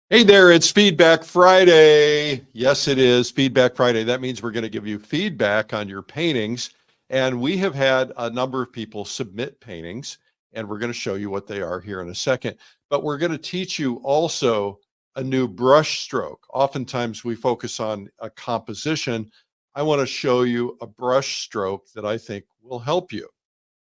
Hey there, it's Feedback Friday. Yes, it is Feedback Friday. That means we're going to give you feedback on your paintings. And we have had a number of people submit paintings, and we're going to show you what they are here in a second. But we're going to teach you also a new brush stroke. Oftentimes we focus on a composition. I want to show you a brush stroke that I think will help you,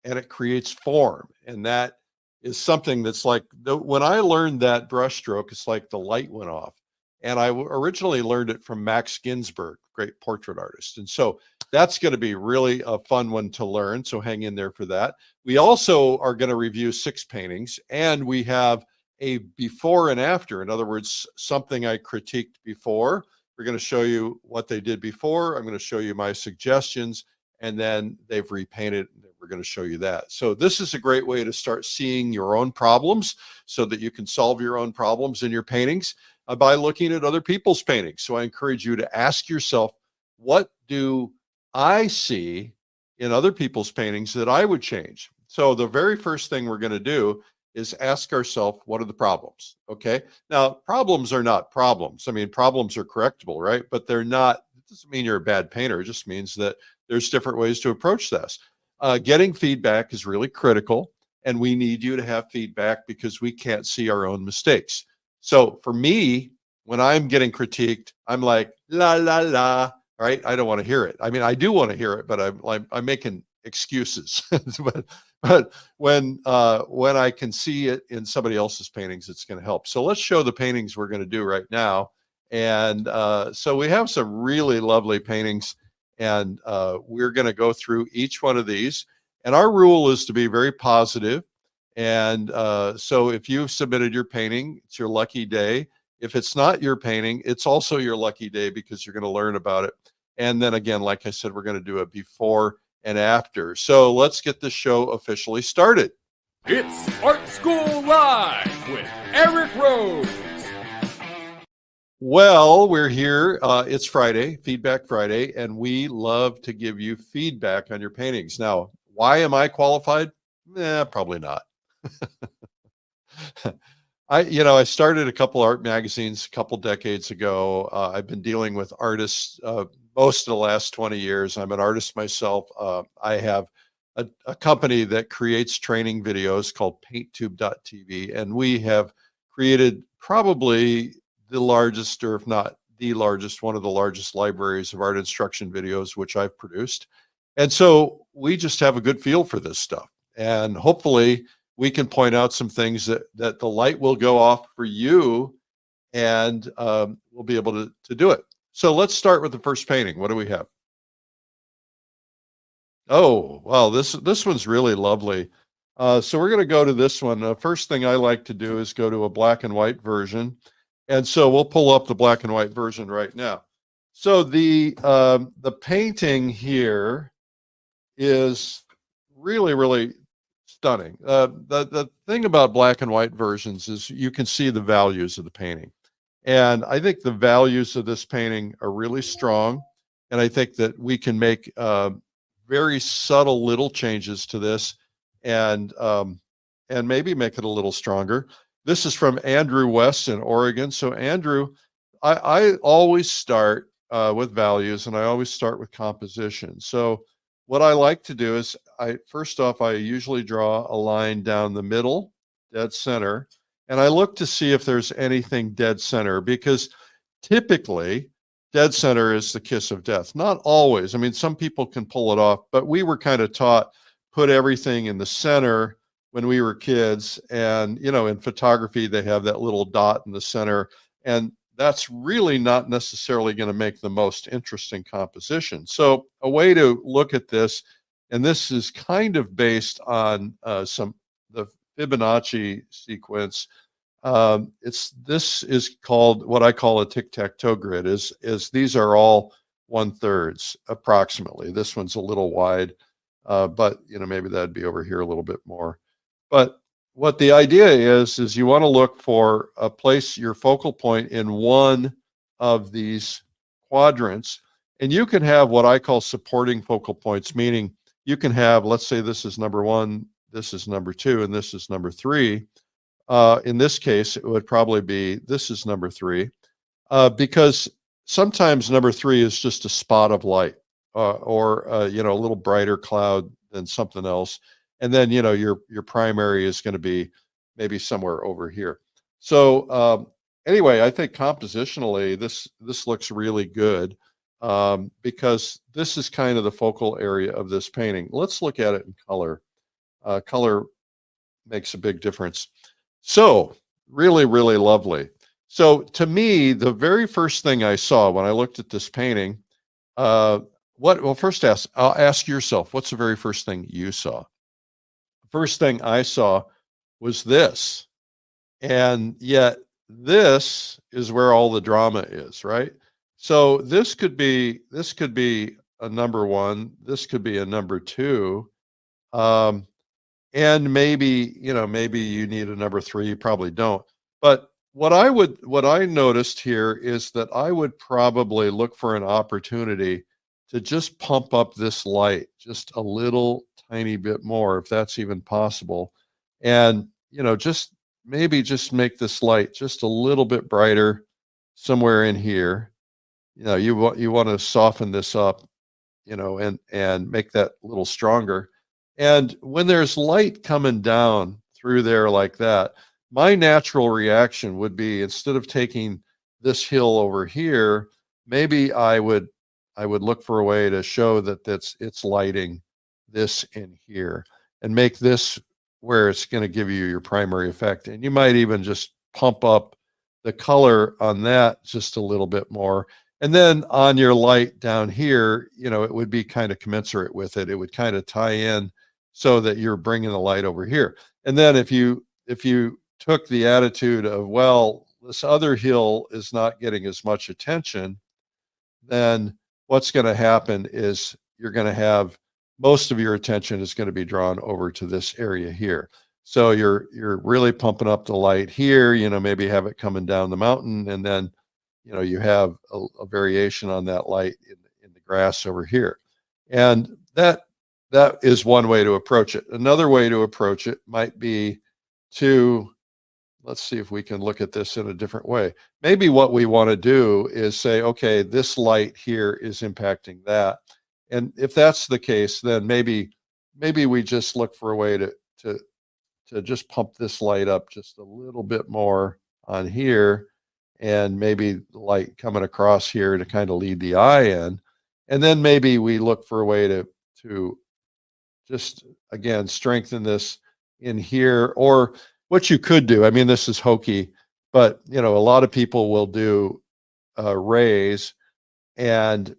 and it creates form. And that is something that's like when I learned that brush stroke, it's like the light went off. And I originally learned it from Max Ginsburg, great portrait artist. And so that's going to be really a fun one to learn. So hang in there for that. We also are going to review 6 paintings, and we have a before and after. In other words, something I critiqued before. We're going to show you what they did before. I'm going to show you my suggestions, and then they've repainted. We're going to show you that. So this is a great way to start seeing your own problems so that you can solve your own problems in your paintings by looking at other people's paintings. So I encourage you to ask yourself, what do I see in other people's paintings that I would change? So the very first thing we're going to do is ask ourselves, what are the problems? Okay. Now, problems are not problems. I mean, problems are correctable, right? But they're not, it doesn't mean you're a bad painter. It just means that there's different ways to approach this. Getting feedback is really critical, and we need you to have feedback because we can't see our own mistakes. So for me, when I'm getting critiqued, I'm like, la, la, la, right? I don't want to hear it. I mean, I do want to hear it, but I'm making excuses. but when I can see it in somebody else's paintings, it's going to help. So let's show the paintings we're going to do right now. And so we have some really lovely paintings, and we're going to go through each one of these. And our rule is to be very positive. And so if you've submitted your painting, it's your lucky day. If it's not your painting, it's also your lucky day because you're going to learn about it. And then again, like I said, we're going to do a before and after. So let's get the show officially started. It's Art School Live with Eric Rose. Well, we're here. It's Friday, Feedback Friday, and we love to give you feedback on your paintings. Now, why am I qualified? Probably not. I started a couple art magazines a couple decades ago. I've been dealing with artists most of the last 20 years. I'm an artist myself. I have a company that creates training videos called painttube.tv, and we have created probably the largest, or if not the largest, one of the largest libraries of art instruction videos, which I've produced. And so we just have a good feel for this stuff. And hopefully we can point out some things that the light will go off for you, and we'll be able to do it. So let's start with the first painting. What do we have? Oh, wow, this one's really lovely. So we're going to go to this one. The first thing I like to do is go to a black and white version. And so we'll pull up the black and white version right now. So the painting here is really, really stunning. The thing about black and white versions is you can see the values of the painting. And I think the values of this painting are really strong. And I think that we can make very subtle little changes to this and maybe make it a little stronger. This is from Andrew West in Oregon. So Andrew, I always start with values, and I always start with composition. So what I like to do is first off, I usually draw a line down the middle, dead center, and I look to see if there's anything dead center, because typically dead center is the kiss of death. Not always. I mean, some people can pull it off, but we were kind of taught, put everything in the center when we were kids. And, in photography, they have that little dot in the center. And that's really not necessarily going to make the most interesting composition. So a way to look at this, and this is kind of based on the Fibonacci sequence. This is called what I call a tic-tac-toe grid. Is these are all 1/3 approximately. This one's a little wide, but maybe that'd be over here a little bit more. But what the idea is you want to look for a place, your focal point in one of these quadrants, and you can have what I call supporting focal points, meaning you can have, let's say this is number 1, this is number 2, and this is number 3. in this case, it would probably be, this is number 3, because sometimes number 3 is just a spot of light, or you know, a little brighter cloud than something else. And then, you know, your primary is going to be maybe somewhere over here. So anyway, I think compositionally, this looks really good, because this is kind of the focal area of this painting. Let's look at it in color. Color makes a big difference. So really, really lovely. So to me, the very first thing I saw when I looked at this painting, well, first I'll ask yourself, what's the very first thing you saw? The first thing I saw was this. And yet this is where all the drama is, right? So this could be a number 1, this could be a number 2. And maybe, you know, maybe you need a number 3, you probably don't. But what I noticed here is that I would probably look for an opportunity to just pump up this light just a little tiny bit more, if that's even possible. And, you know, just maybe just make this light just a little bit brighter somewhere in here. You know, you want to soften this up, you know, and make that a little stronger. And when there's light coming down through there like that, my natural reaction would be, instead of taking this hill over here, maybe I would look for a way to show that it's lighting this in here, and make this where it's going to give you your primary effect. And you might even just pump up the color on that just a little bit more. And then on your light down here, you know, it would be kind of commensurate with it. It would kind of tie in so that you're bringing the light over here. And then if you took the attitude of, well, this other hill is not getting as much attention, then what's going to happen is you're going to have most of your attention is going to be drawn over to this area here. So you're really pumping up the light here, you know, maybe have it coming down the mountain, and then, you know, you have a variation on that light in the grass over here. And that is one way to approach it. Another way to approach it might be to, let's see if we can look at this in a different way. Maybe what we want to do is say, okay, this light here is impacting that. And if that's the case, then maybe we just look for a way to just pump this light up just a little bit more on here, and maybe the light coming across here to kind of lead the eye in. And then maybe we look for a way to just, again, strengthen this in here. Or what you could do, I mean, this is hokey, but, you know, a lot of people will do rays, and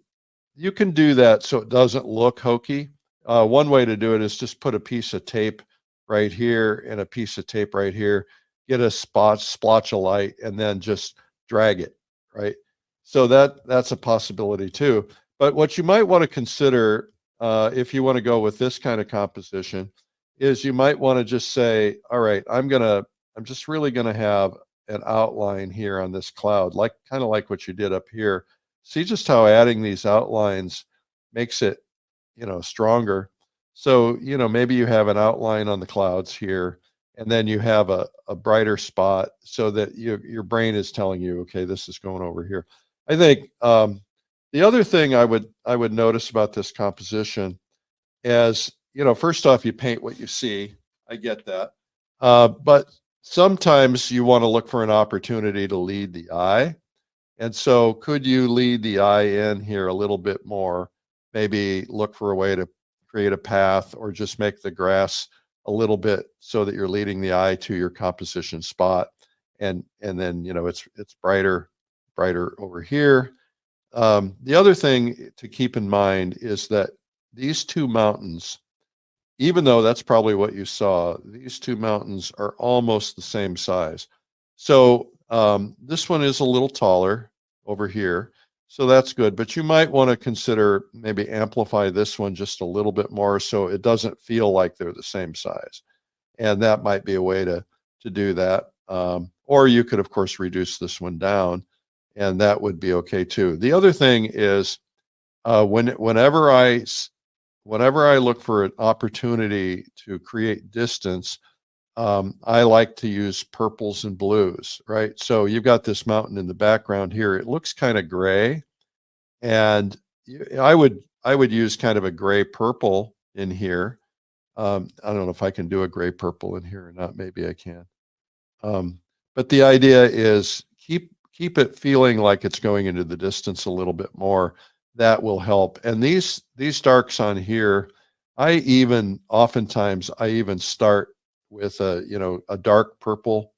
you can do that so it doesn't look hokey. One way to do it is just put a piece of tape right here and a piece of tape right here, get a splotch of light, and then just drag it, right? So that's a possibility too. But what you might want to consider, if you want to go with this kind of composition, is you might want to just say, all right, I'm just really gonna have an outline here on this cloud, like kind of like what you did up here. See just how adding these outlines makes it, you know, stronger. So, you know, maybe you have an outline on the clouds here, and then you have a brighter spot, so that your brain is telling you, okay, this is going over here. I think the other thing I would notice about this composition is, you know, first off, you paint what you see. I get that. But sometimes you want to look for an opportunity to lead the eye. And so could you lead the eye in here a little bit more? Maybe look for a way to create a path, or just make the grass a little bit so that you're leading the eye to your composition spot. And then, you know, it's brighter over here. The other thing to keep in mind is that these two mountains, even though that's probably what you saw, these two mountains are almost the same size. So this one is a little taller over here, so that's good. But you might want to consider maybe amplify this one just a little bit more, so it doesn't feel like they're the same size. And that might be a way to do that. Or you could, of course, reduce this one down, and that would be okay too. The other thing is, whenever I look for an opportunity to create distance, I like to use purples and blues, right? So you've got this mountain in the background here. It looks kind of gray, and I would use kind of a gray purple in here. I don't know if I can do a gray purple in here or not. Maybe I can. But the idea is keep it feeling like it's going into the distance a little bit more. That will help. And these darks on here, oftentimes I even start with a dark purple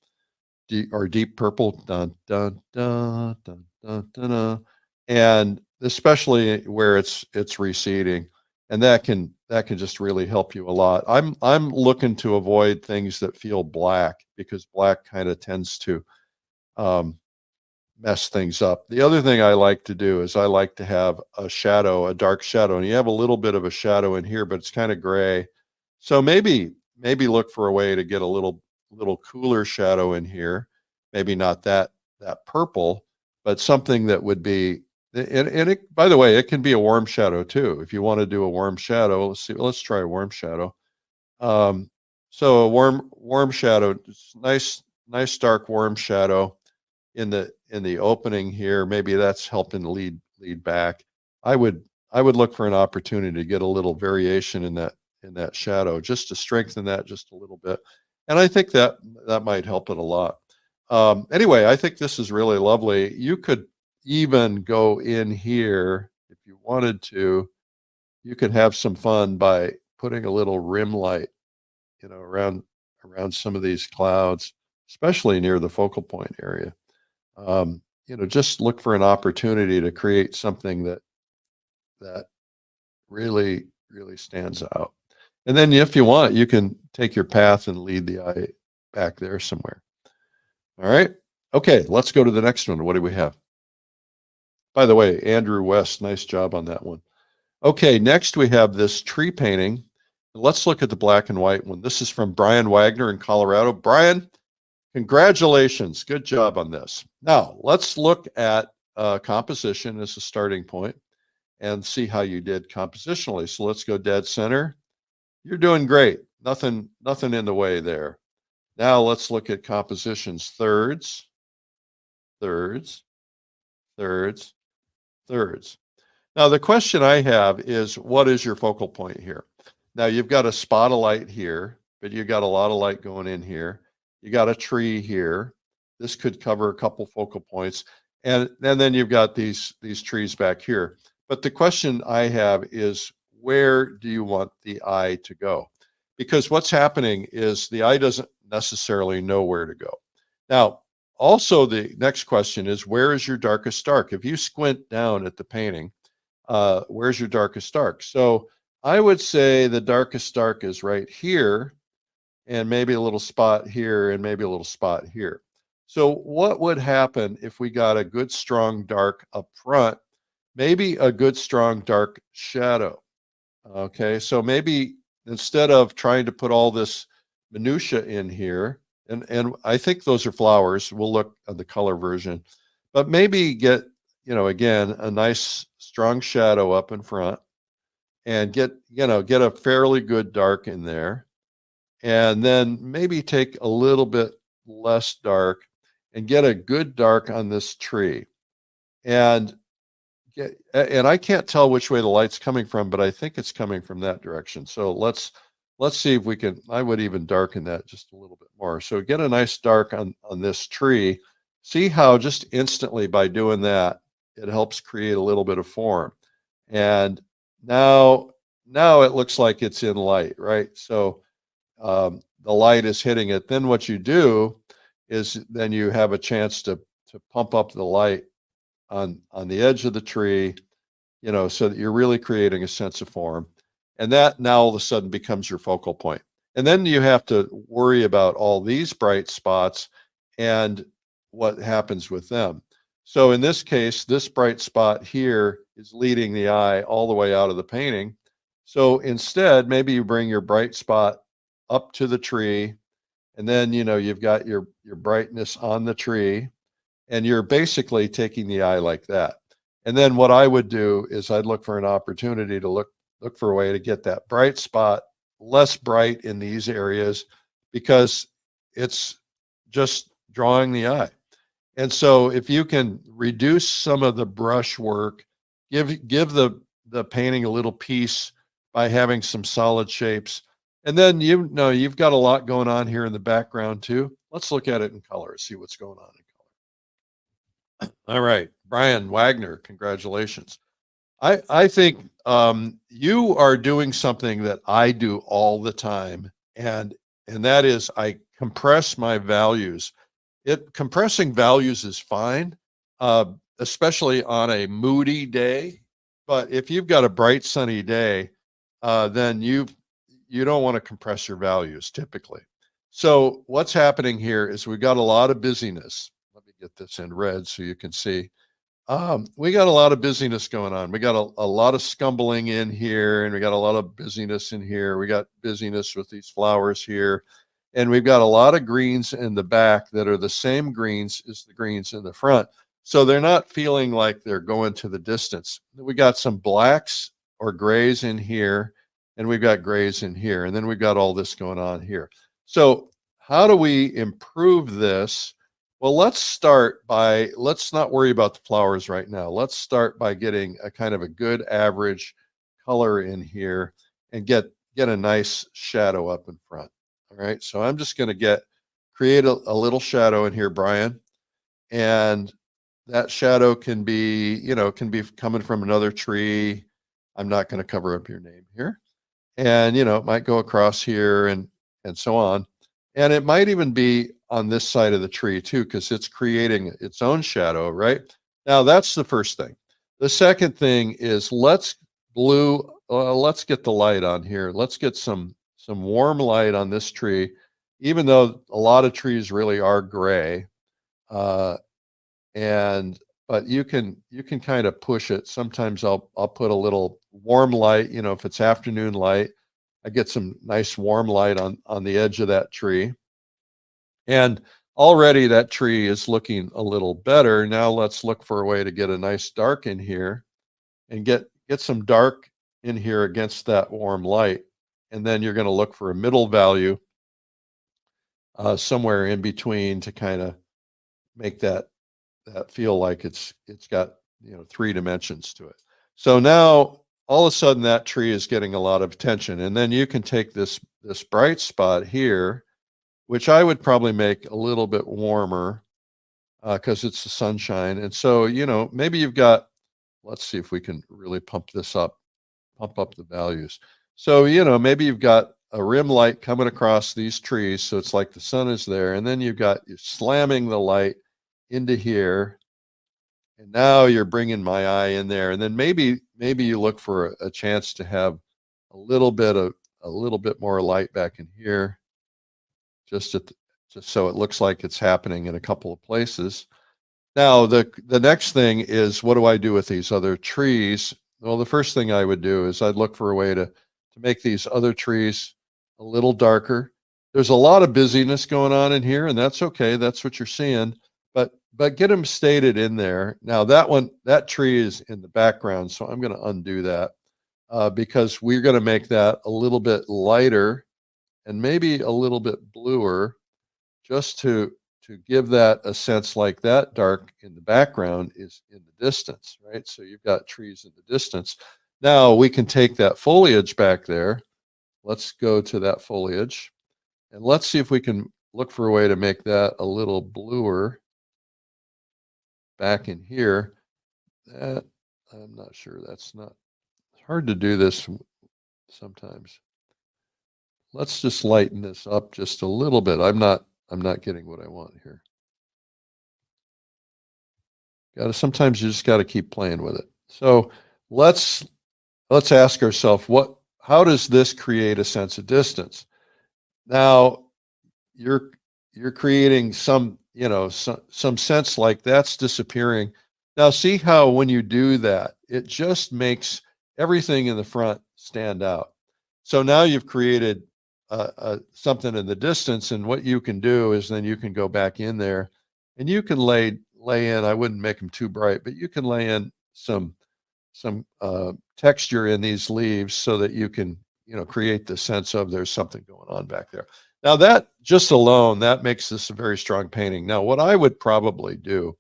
or deep purple, dun, dun, dun, dun, dun, dun, dun, and especially where it's receding, and that can just really help you a lot. I'm looking to avoid things that feel black, because black kind of tends to mess things up. The other thing I like to do is I like to have a dark shadow, and you have a little bit of a shadow in here, but it's kind of gray. So maybe look for a way to get a little cooler shadow in here. Maybe not that purple, but something that would be, and it, by the way, it can be a warm shadow too. If you want to do a warm shadow, let's try a warm shadow. So a warm shadow, nice dark warm shadow in the opening here. Maybe that's helping lead back. I would look for an opportunity to get a little variation in that shadow, just to strengthen that just a little bit. And I think that might help it a lot. Anyway, I think this is really lovely. You could even go in here if you wanted to. You could have some fun by putting a little rim light, around some of these clouds, especially near the focal point area. Just look for an opportunity to create something that really stands out. And then if you want, you can take your path and lead the eye back there somewhere. All right. Okay, let's go to the next one. What do we have? By the way, Andrew West, nice job on that one. Okay, next we have this tree painting. Let's look at the black and white one. This is from Brian Wagner in Colorado. Brian, congratulations. Good job on this. Now, let's look at composition as a starting point and see how you did compositionally. So let's go dead center. You're doing great. Nothing in the way there. Now let's look at compositions. Thirds, thirds, thirds, thirds. Now the question I have is, what is your focal point here? Now you've got a spot of light here, but you got a lot of light going in here. You got a tree here. This could cover a couple focal points. And then you've got these trees back here. But the question I have is, where do you want the eye to go? Because what's happening is the eye doesn't necessarily know where to go. Now, also the next question is, where is your darkest dark? If you squint down at the painting, where's your darkest dark? So I would say the darkest dark is right here, and maybe a little spot here, and maybe a little spot here. So what would happen if we got a good strong dark up front, maybe a good strong dark shadow? Okay, so maybe instead of trying to put all this minutia in here, and I think those are flowers, we'll look at the color version, but maybe get, again, a nice strong shadow up in front, and get a fairly good dark in there, and then maybe take a little bit less dark and get a good dark on this tree. And I can't tell which way the light's coming from, but I think it's coming from that direction. So let's see if we can, I would even darken that just a little bit more. So get a nice dark on this tree. See how just instantly by doing that, it helps create a little bit of form. And now it looks like it's in light, right? So the light is hitting it. Then what you do is then you have a chance to pump up the light on the edge of the tree, so that you're really creating a sense of form. And that now all of a sudden becomes your focal point. And then you have to worry about all these bright spots and what happens with them. So in this case, this bright spot here is leading the eye all the way out of the painting. So instead, maybe you bring your bright spot up to the tree, and then, you've got your brightness on the tree, and you're basically taking the eye like that. And then what I would do is I'd look for an opportunity to look for a way to get that bright spot less bright in these areas, because it's just drawing the eye. And so if you can reduce some of the brush work, give the painting a little piece by having some solid shapes. And then you've got a lot going on here in the background too. Let's look at it in color, see what's going on in color. All right, Brian Wagner, congratulations. I think you are doing something that I do all the time, and that is I compress my values. Compressing values is fine, especially on a moody day. But if you've got a bright sunny day, then you don't want to compress your values typically. So what's happening here is we've got a lot of busyness. Let me get this in red so you can see. We got a lot of busyness going on. We got a lot of scumbling in here, and we got a lot of busyness in here. We got busyness with these flowers here, and we've got a lot of greens in the back that are the same greens as the greens in the front. So they're not feeling like they're going to the distance. We got some blacks or grays in here, and we've got grays in here, and then we've got all this going on here. So how do we improve this? Well, let's not worry about the flowers right now. Let's start by getting a kind of a good average color in here and get a nice shadow up in front. All right, so I'm just going to create a little shadow in here, Brian, and that shadow can be coming from another tree. I'm not going to cover up your name here, and it might go across here and so on, and it might even be on this side of the tree too, because it's creating its own shadow. Right now, that's the first thing. The second thing is let's get the light on here. Let's get some warm light on this tree, even though a lot of trees really are gray. But you can kind of push it. Sometimes I'll put a little warm light, if it's afternoon light, I get some nice warm light on the edge of that tree. And already that tree is looking a little better. Now let's look for a way to get a nice dark in here and get some dark in here against that warm light. And then you're going to look for a middle value somewhere in between to kind of make that feel like it's got 3 dimensions to it. So now all of a sudden that tree is getting a lot of attention. And then you can take this bright spot here, which I would probably make a little bit warmer because it's the sunshine. And so, maybe you've got, let's see if we can really pump up the values. So, maybe you've got a rim light coming across these trees. So it's like the sun is there. And then you're slamming the light into here. And now you're bringing my eye in there. And then maybe you look for a chance to have a little bit more light back in here. Just so it looks like it's happening in a couple of places. Now, the next thing is, what do I do with these other trees? Well, the first thing I would do is I'd look for a way to make these other trees a little darker. There's a lot of busyness going on in here, and that's okay. That's what you're seeing. But get them stated in there. Now, that tree is in the background, so I'm going to undo that because we're going to make that a little bit lighter and maybe a little bit bluer, just to give that a sense like that dark in the background is in the distance, right? So you've got trees in the distance. Now we can take that foliage back there. Let's go to that foliage and let's see if we can look for a way to make that a little bluer back in here. That, I'm not sure, it's hard to do this sometimes. Let's just lighten this up just a little bit. I'm not getting what I want here. Sometimes you just got to keep playing with it. So let's ask ourselves, how does this create a sense of distance? Now you're creating some sense like that's disappearing. Now see how when you do that, it just makes everything in the front stand out. So now you've created something in the distance, and what you can do is then you can go back in there and you can lay in, I wouldn't make them too bright, but you can lay in some texture in these leaves so that you can create the sense of there's something going on back there. Now that just alone, that makes this a very strong painting. Now what I would probably do,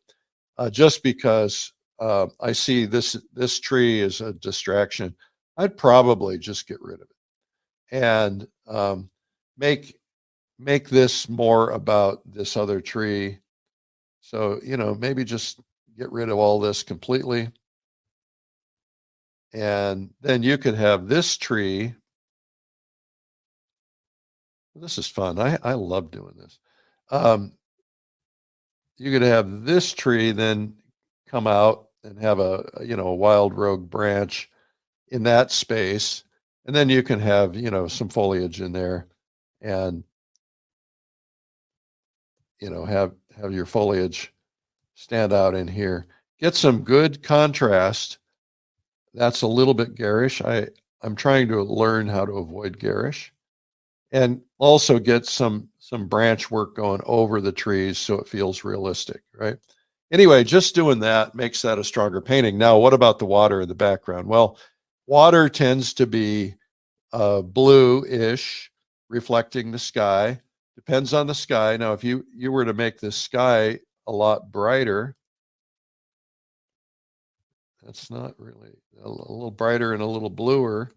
just because I see this tree is a distraction, I'd probably just get rid of it and make this more about this other tree. So, you know, maybe just get rid of all this completely. And then you could have this tree. This is fun. I love doing this. You could have this tree then come out and have a wild rogue branch in that space. And then you can have, some foliage in there and, have your foliage stand out in here. Get some good contrast. That's a little bit garish. I'm trying to learn how to avoid garish, and also get some branch work going over the trees so it feels realistic, right? Anyway, just doing that makes that a stronger painting. Now, what about the water in the background? Well, water tends to be blue-ish, reflecting the sky. Depends on the sky. Now, if you were to make the sky a lot brighter, that's not really a little brighter and a little bluer,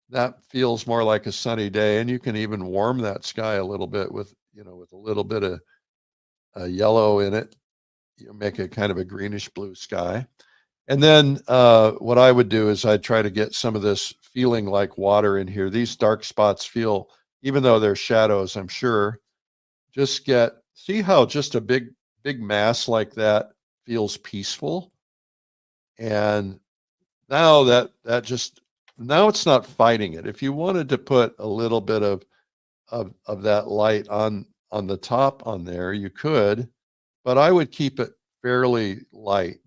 that feels more like a sunny day. And you can even warm that sky a little bit with a little bit of yellow in it. You make a kind of a greenish blue sky. And then what I would do is I'd try to get some of this feeling like water in here. These dark spots feel, even though they're shadows, I'm sure, see how just a big mass like that feels peaceful. And now now it's not fighting it. If you wanted to put a little bit of that light on the top on there, you could, but I would keep it fairly light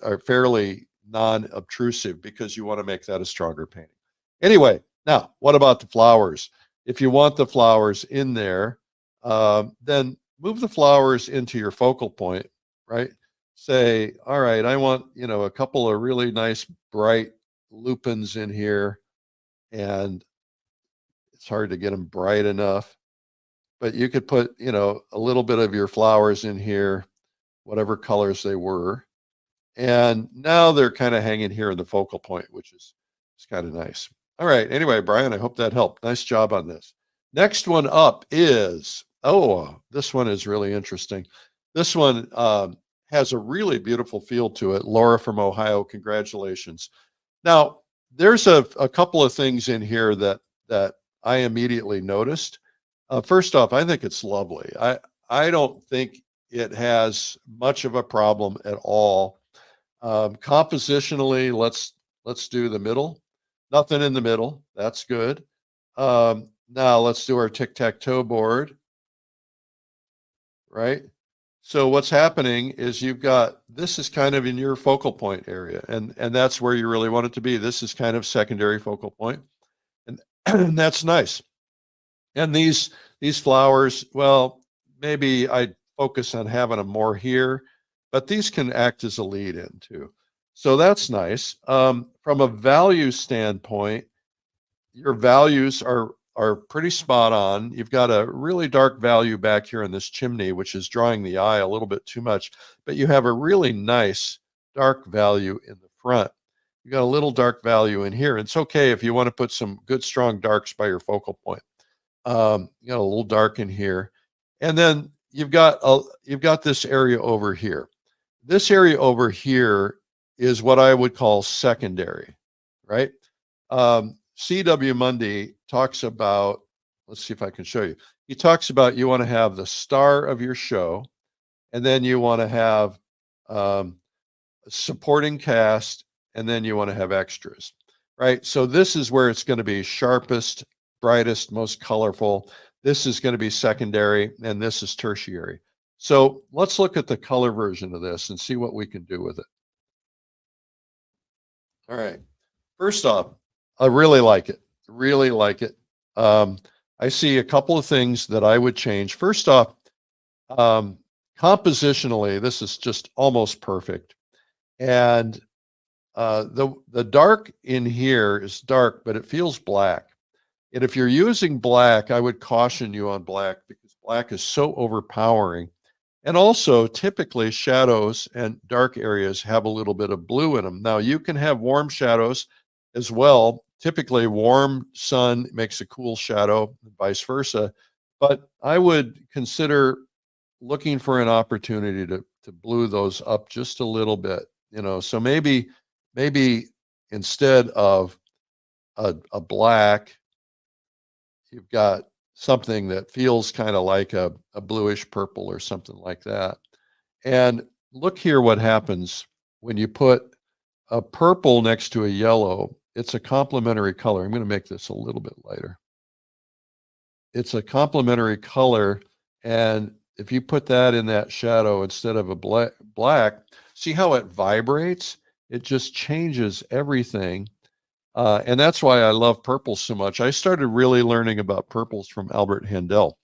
or fairly non-obtrusive, because you want to make that a stronger painting. Anyway, now what about the flowers? If you want the flowers in there, then move the flowers into your focal point, right? Say, all right, I want, a couple of really nice bright lupins in here, and it's hard to get them bright enough, but you could put, a little bit of your flowers in here, whatever colors they were. And now they're kind of hanging here in the focal point, which is kind of nice. All right. Anyway, Brian, I hope that helped. Nice job on this. Next one up is, this one is really interesting. This one has a really beautiful feel to it. Laura from Ohio, congratulations. Now, there's a couple of things in here that I immediately noticed. First off, I think it's lovely. I don't think it has much of a problem at all. Compositionally, let's do the middle. Nothing in the middle. That's good. Now let's do our tic-tac-toe board, right? So what's happening is this is kind of in your focal point area, and that's where you really want it to be. This is kind of secondary focal point, and that's nice. And these flowers, well, maybe I'd focus on having them more here, but these can act as a lead in too. So that's nice. From a value standpoint, your values are pretty spot on. You've got a really dark value back here in this chimney, which is drawing the eye a little bit too much, but you have a really nice dark value in the front. You got a little dark value in here. It's okay if you want to put some good strong darks by your focal point. You got a little dark in here, and then you've got this area over here. This area over here is what I would call secondary, right? 𝗙𝗵𝗋𝗆 talks about, let's see if I can show you. He talks about you want to have the star of your show, and then you want to have supporting cast, and then you want to have extras, right? So this is where it's going to be sharpest, brightest, most colorful. This is going to be secondary, and this is tertiary. So let's look at the color version of this and see what we can do with it. All right. First off, I really like it. Really like it. I see a couple of things that I would change. First off, compositionally, this is just almost perfect. And the dark in here is dark, but it feels black. And if you're using black, I would caution you on black because black is so overpowering. And also, typically, shadows and dark areas have a little bit of blue in them. Now, you can have warm shadows as well. Typically, warm sun makes a cool shadow, and vice versa. But I would consider looking for an opportunity to blue those up just a little bit. So maybe instead of a black, you've got something that feels kind of like a bluish purple or something like that. And look here what happens when you put a purple next to a yellow. It's a complementary color. I'm going to make this a little bit lighter. It's a complementary color, and if you put that in that shadow instead of a black, see how it vibrates? It just changes everything. And that's why I love purples so much. I started really learning about purples from Albert Handel,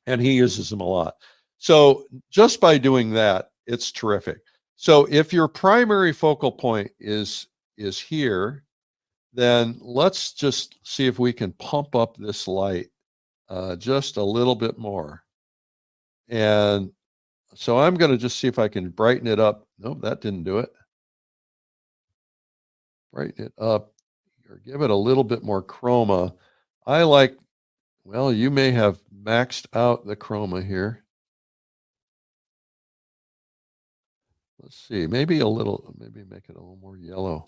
and he uses them a lot. So just by doing that, it's terrific. So if your primary focal point is here, then let's just see if we can pump up this light just a little bit more. And so I'm going to just see if I can brighten it up. Nope, that didn't do it. Brighten it up or give it a little bit more chroma. I like, well, you may have maxed out the chroma here. Let's see, maybe make it a little more yellow.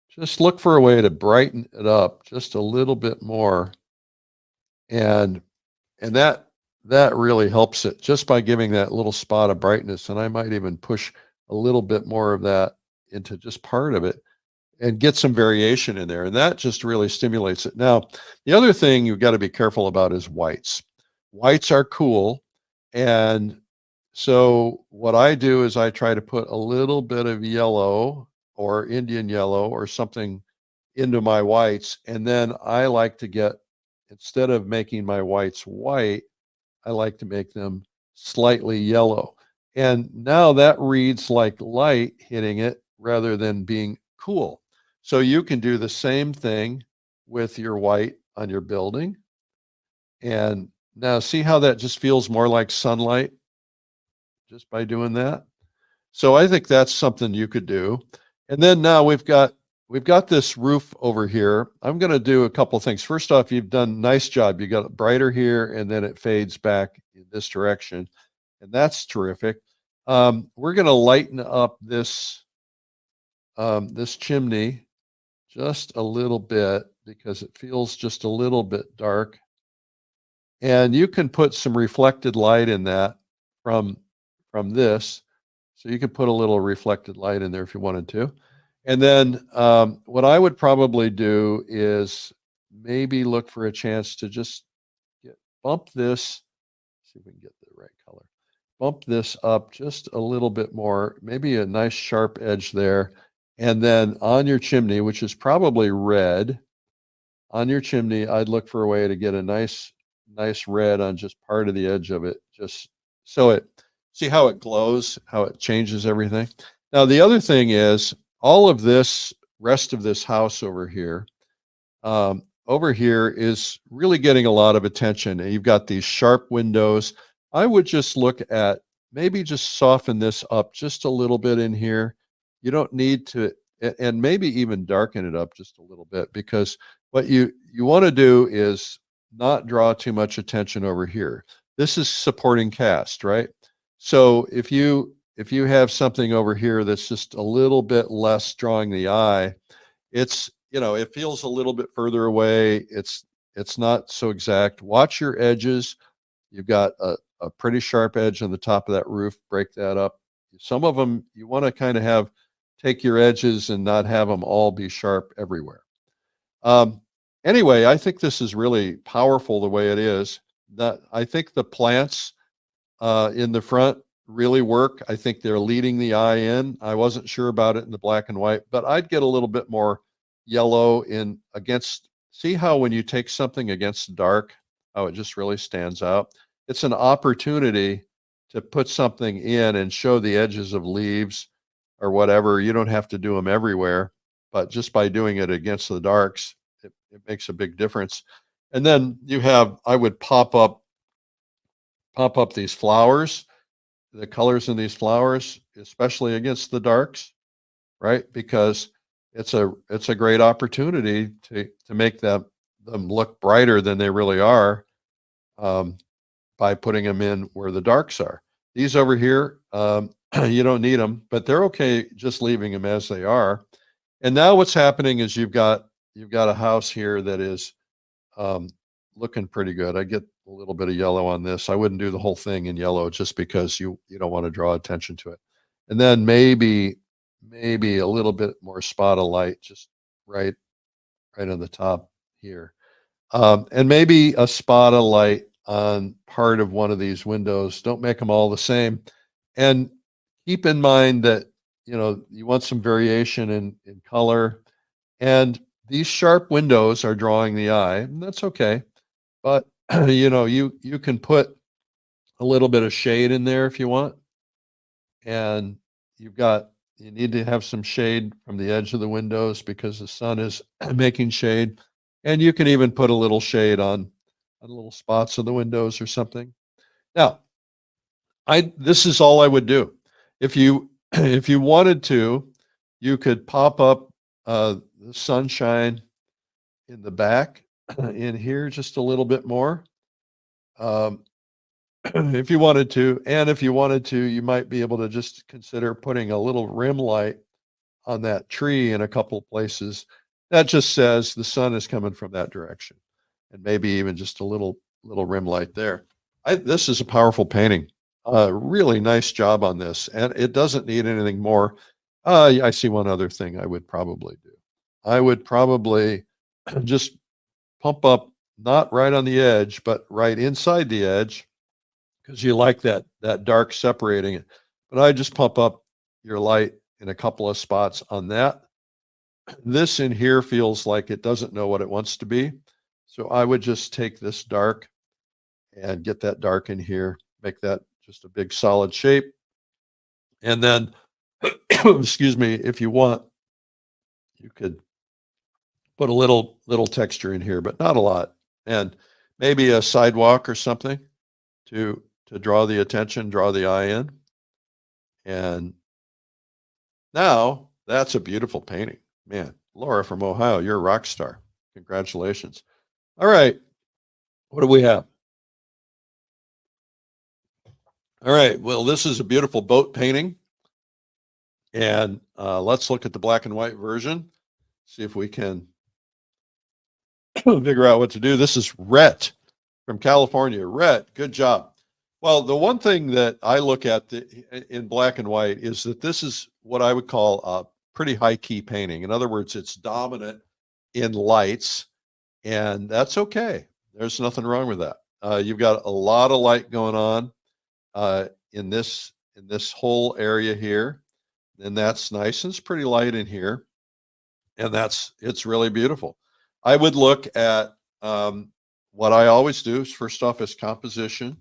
Just look for a way to brighten it up just a little bit more. And that really helps it just by giving that little spot of brightness. And I might even push a little bit more of that into just part of it and get some variation in there. And that just really stimulates it. Now, the other thing you've got to be careful about is whites. Whites are cool. And so what I do is I try to put a little bit of yellow or Indian yellow or something into my whites. And then I like to get, instead of making my whites white, I like to make them slightly yellow. And now that reads like light hitting it rather than being cool. So you can do the same thing with your white on your building. And now see how that just feels more like sunlight just by doing that. So I think that's something you could do. And then now we've got this roof over here. I'm going to do a couple of things. First off, you've done a nice job. You got it brighter here, and then it fades back in this direction, and that's terrific. We're going to lighten up this this chimney just a little bit because it feels just a little bit dark. And you can put some reflected light in that from this. So you could put a little reflected light in there if you wanted to. And then what I would probably do is maybe look for a chance to just bump this, see if we can get the right color, bump this up just a little bit more, maybe a nice sharp edge there. And then on your chimney, which is probably red, on your chimney, I'd look for a way to get a nice red on just part of the edge of it, just so it, see how it glows, how it changes everything. Now, the other thing is all of this rest of this house over here is really getting a lot of attention. And you've got these sharp windows. I would just look at maybe just soften this up just a little bit in here. You don't need to, and maybe even darken it up just a little bit, because what you want to do is not draw too much attention over here. This is supporting cast, right? So if you have something over here that's just a little bit less drawing the eye, it's, it feels a little bit further away. It's not so exact. Watch your edges. You've got a pretty sharp edge on the top of that roof. Break that up. Some of them you want to kind of take your edges and not have them all be sharp everywhere. Anyway, I think this is really powerful the way it is. I think the plants in the front really work. I think they're leading the eye in. I wasn't sure about it in the black and white, but I'd get a little bit more yellow in against. See how when you take something against dark, how it just really stands out. It's an opportunity to put something in and show the edges of leaves or whatever. You don't have to do them everywhere, but just by doing it against the darks, it makes a big difference. And then I would pop up these flowers, the colors in these flowers, especially against the darks, right? Because it's a great opportunity to make them look brighter than they really are, by putting them in where the darks are. These over here, you don't need them, but they're okay just leaving them as they are. And now what's happening is you've got a house here that is looking pretty good. I get a little bit of yellow on this. I wouldn't do the whole thing in yellow just because you don't want to draw attention to it. And then maybe a little bit more spot of light just right on the top here. And maybe a spot of light on part of one of these windows. Don't make them all the same. And keep in mind that, you want some variation in color. And these sharp windows are drawing the eye, and that's okay. But, you can put a little bit of shade in there if you want. And you need to have some shade from the edge of the windows because the sun is making shade. And you can even put a little shade on little spots of the windows or something. Now, this is all I would do. If you wanted to, you could pop up the sunshine in the back in here just a little bit more. If you wanted to, and if you wanted to, you might be able to just consider putting a little rim light on that tree in a couple of places. That just says the sun is coming from that direction, and maybe even just a little rim light there. This is a powerful painting. Really nice job on this, and it doesn't need anything more. I see one other thing I would probably do. I would probably just pump up, not right on the edge, but right inside the edge, because you like that dark separating it. But I just pump up your light in a couple of spots on that. This in here feels like it doesn't know what it wants to be. So I would just take this dark and get that dark in here, make that just a big solid shape. And then, excuse me, if you want, you could put a little texture in here, but not a lot. And maybe a sidewalk or something to draw the attention, draw the eye in. And now that's a beautiful painting. Man, Laura from Ohio, you're a rock star. Congratulations. All right. What do we have? All right. Well, this is a beautiful boat painting. And let's look at the black and white version. See if we can figure out what to do. This is Rhett from California. Rhett, good job. Well, the one thing that I look at in black and white is that this is what I would call a pretty high key painting. In other words, it's dominant in lights, and that's okay. There's nothing wrong with that. You've got a lot of light going on in this whole area here, and that's nice. And it's pretty light in here, and it's really beautiful. I would look at what I always do is first off is composition.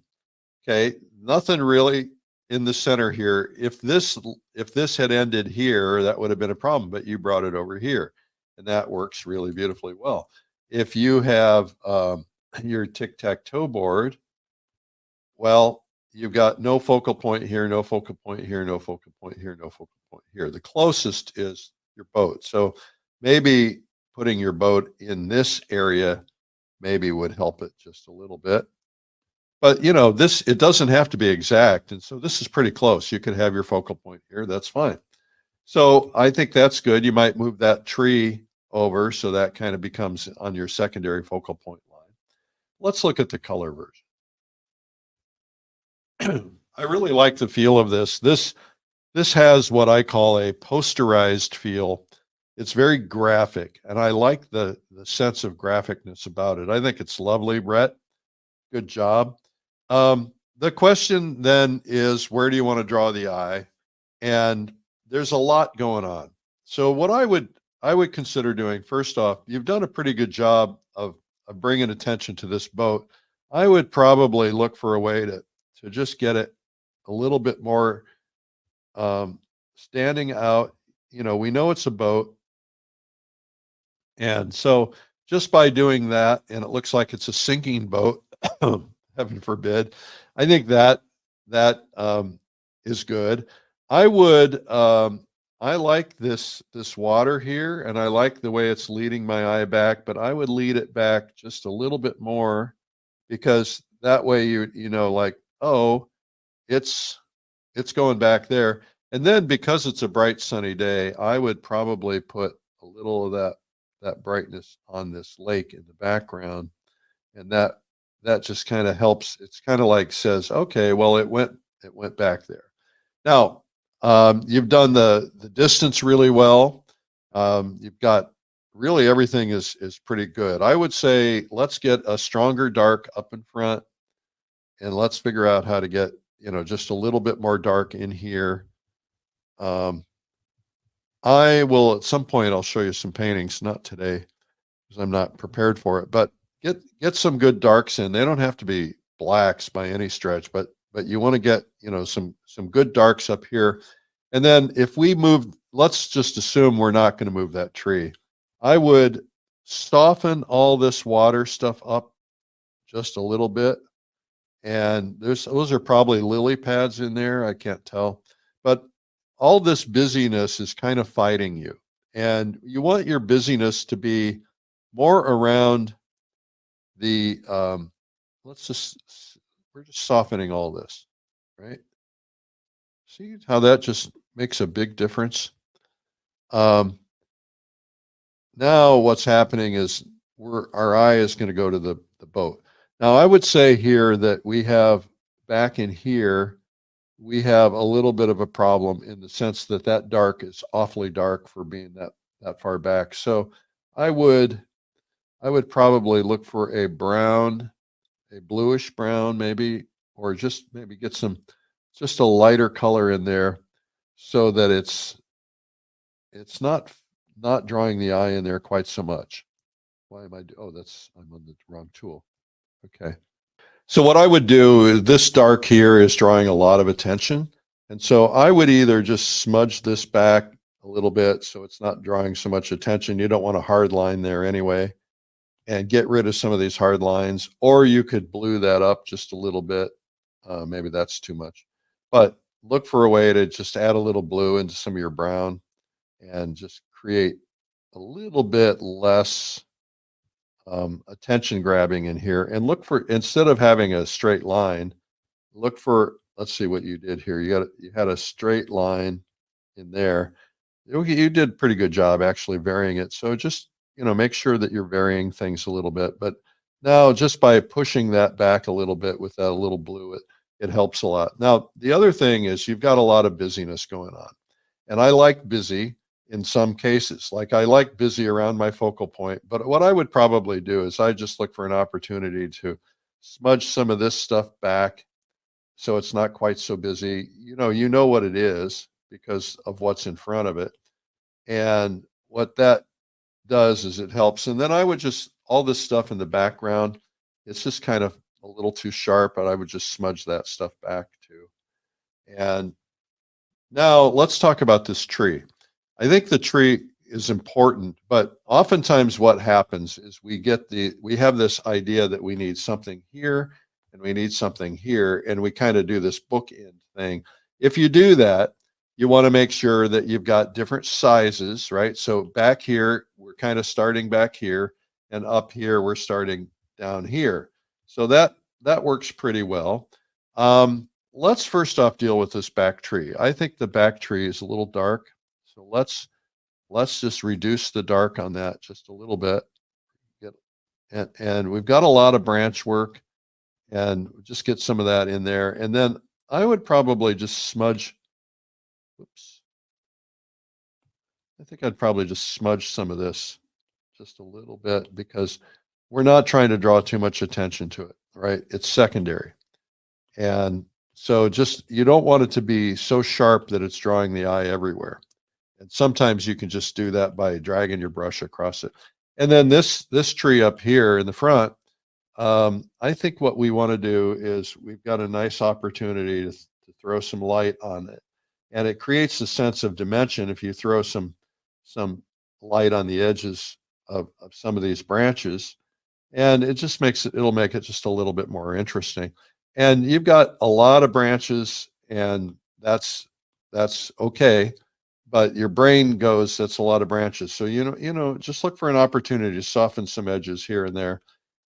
Okay, nothing really in the center here. If this had ended here, that would have been a problem, but you brought it over here, and that works really beautifully well. If you have your tic-tac-toe board, well, you've got no focal point here, no focal point here, no focal point here, no focal point here. The closest is your boat. So maybe putting your boat in this area maybe would help it just a little bit. But it doesn't have to be exact. And so this is pretty close. You could have your focal point here. That's fine. So I think that's good. You might move that tree over so that kind of becomes on your secondary focal point line. Let's look at the color version. I really like the feel of this. This has what I call a posterized feel. It's very graphic, and I like the sense of graphicness about it. I think it's lovely, Brett. Good job. The question then is, where do you want to draw the eye? And there's a lot going on. So what I would consider doing, first off, you've done a pretty good job of bringing attention to this boat. I would probably look for a way to just get it a little bit more standing out. We know it's a boat. And so just by doing that, and it looks like it's a sinking boat, heaven forbid, I think that is good. I would, I like this water here, and I like the way it's leading my eye back, but I would lead it back just a little bit more, because that way you know, like, oh, it's going back there. And then because it's a bright sunny day, I would probably put a little of that brightness on this lake in the background, and that just kind of helps. It's kind of like says, okay, well, it went back there. Now, you've done the distance really well. You've got really everything is pretty good. I would say let's get a stronger dark up in front, and let's figure out how to get, you know, just a little bit more dark in here. I will at some point, I'll show you some paintings, not today because I'm not prepared for it, but get some good darks in. They don't have to be blacks by any stretch, but you want to get, you know, some good darks up here. And then if we move, let's just assume we're not going to move that tree. I would soften all this water stuff up just a little bit. And those are probably lily pads in there. I can't tell, but all this busyness is kind of fighting you. And you want your busyness to be more around the, we're just softening all this, right? See how that just makes a big difference? Now what's happening is our eye is going to go to the boat. Now I would say here that we have back in here, we have a little bit of a problem in the sense that that dark is awfully dark for being that far back. So I would probably look for a brown, a bluish brown maybe, or just maybe get just a lighter color in there so that it's not drawing the eye in there quite so much. Why am I, oh, I'm on the wrong tool. Okay. So what I would do is this dark here is drawing a lot of attention. And so I would either just smudge this back a little bit so it's not drawing so much attention. You don't want a hard line there anyway, and get rid of some of these hard lines, or you could blue that up just a little bit. Maybe that's too much, but look for a way to just add a little blue into some of your brown and just create a little bit less attention grabbing in here. And look for, instead of having a straight line, look for, let's see what you did here. You had a straight line in there. You did a pretty good job actually varying it. So just, you know, make sure that you're varying things a little bit. But now just by pushing that back a little bit with that little blue, it helps a lot. Now, the other thing is you've got a lot of busyness going on. And I like busy in some cases. Like I like busy around my focal point, but what I would probably do is I just look for an opportunity to smudge some of this stuff back so it's not quite so busy. You know what it is because of what's in front of it. And what that does is it helps. And then I would just, all this stuff in the background, it's just kind of a little too sharp, but I would just smudge that stuff back too. And now let's talk about this tree. I think the tree is important, but oftentimes what happens is we have this idea that we need something here and we need something here, and we kind of do this bookend thing. If you do that, you want to make sure that you've got different sizes, right? So back here, we're kind of starting back here, and up here, we're starting down here. So that works pretty well. Let's first off deal with this back tree. I think the back tree is a little dark. So let's just reduce the dark on that just a little bit. And we've got a lot of branch work, and just get some of that in there. And then I would probably just smudge. Whoops. I think I'd probably just smudge some of this just a little bit because we're not trying to draw too much attention to it, right? It's secondary. And so just, you don't want it to be so sharp that it's drawing the eye everywhere. And sometimes you can just do that by dragging your brush across it. And then this tree up here in the front, I think what we want to do is we've got a nice opportunity to throw some light on it. And it creates a sense of dimension if you throw some light on the edges of some of these branches. And it just makes it, it'll make it just a little bit more interesting. And you've got a lot of branches, and that's okay. But your brain goes, that's a lot of branches. So, just look for an opportunity to soften some edges here and there.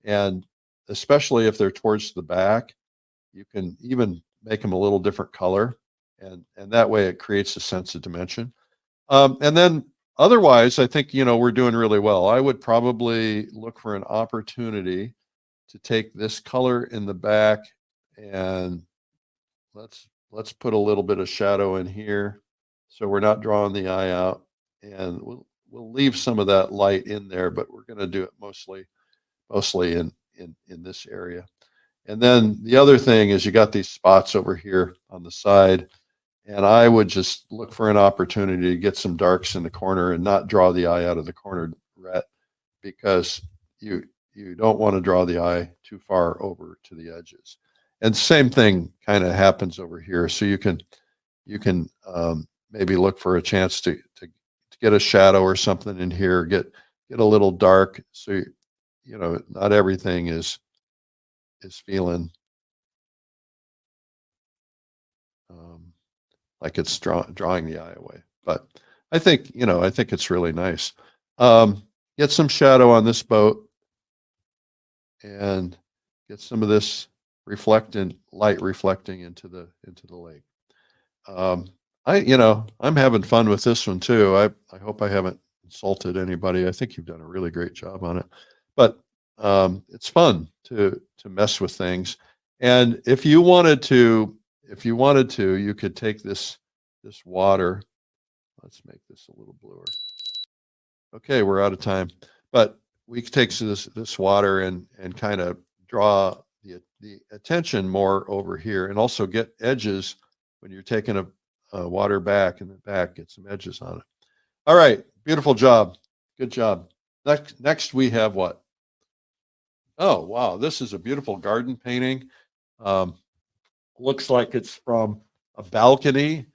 And especially if they're towards the back, you can even make them a little different color. And that way it creates a sense of dimension. And then otherwise, I think, we're doing really well. I would probably look for an opportunity to take this color in the back, and let's put a little bit of shadow in here, so we're not drawing the eye out, and we'll leave some of that light in there, but we're going to do it mostly in this area. And then the other thing is, you got these spots over here on the side, and I would just look for an opportunity to get some darks in the corner and not draw the eye out of the corner, Rhett, because you don't want to draw the eye too far over to the edges. And same thing kind of happens over here. So you can maybe look for a chance to get a shadow or something in here, get a little dark. So not everything is feeling like it's drawing the eye away. But I think it's really nice. Get some shadow on this boat, and get some of this light reflecting into the lake. I'm having fun with this one too. I hope I haven't insulted anybody. I think you've done a really great job on it. But it's fun to mess with things. And if you wanted to, you could take this water. Let's make this a little bluer. Okay, we're out of time. But we could take this water and kind of draw the attention more over here, and also get edges when you're taking a water back in the back, get some edges on it. All right, beautiful job. Good job. Next we have what? Oh, wow, this is a beautiful garden painting. Looks like it's from a balcony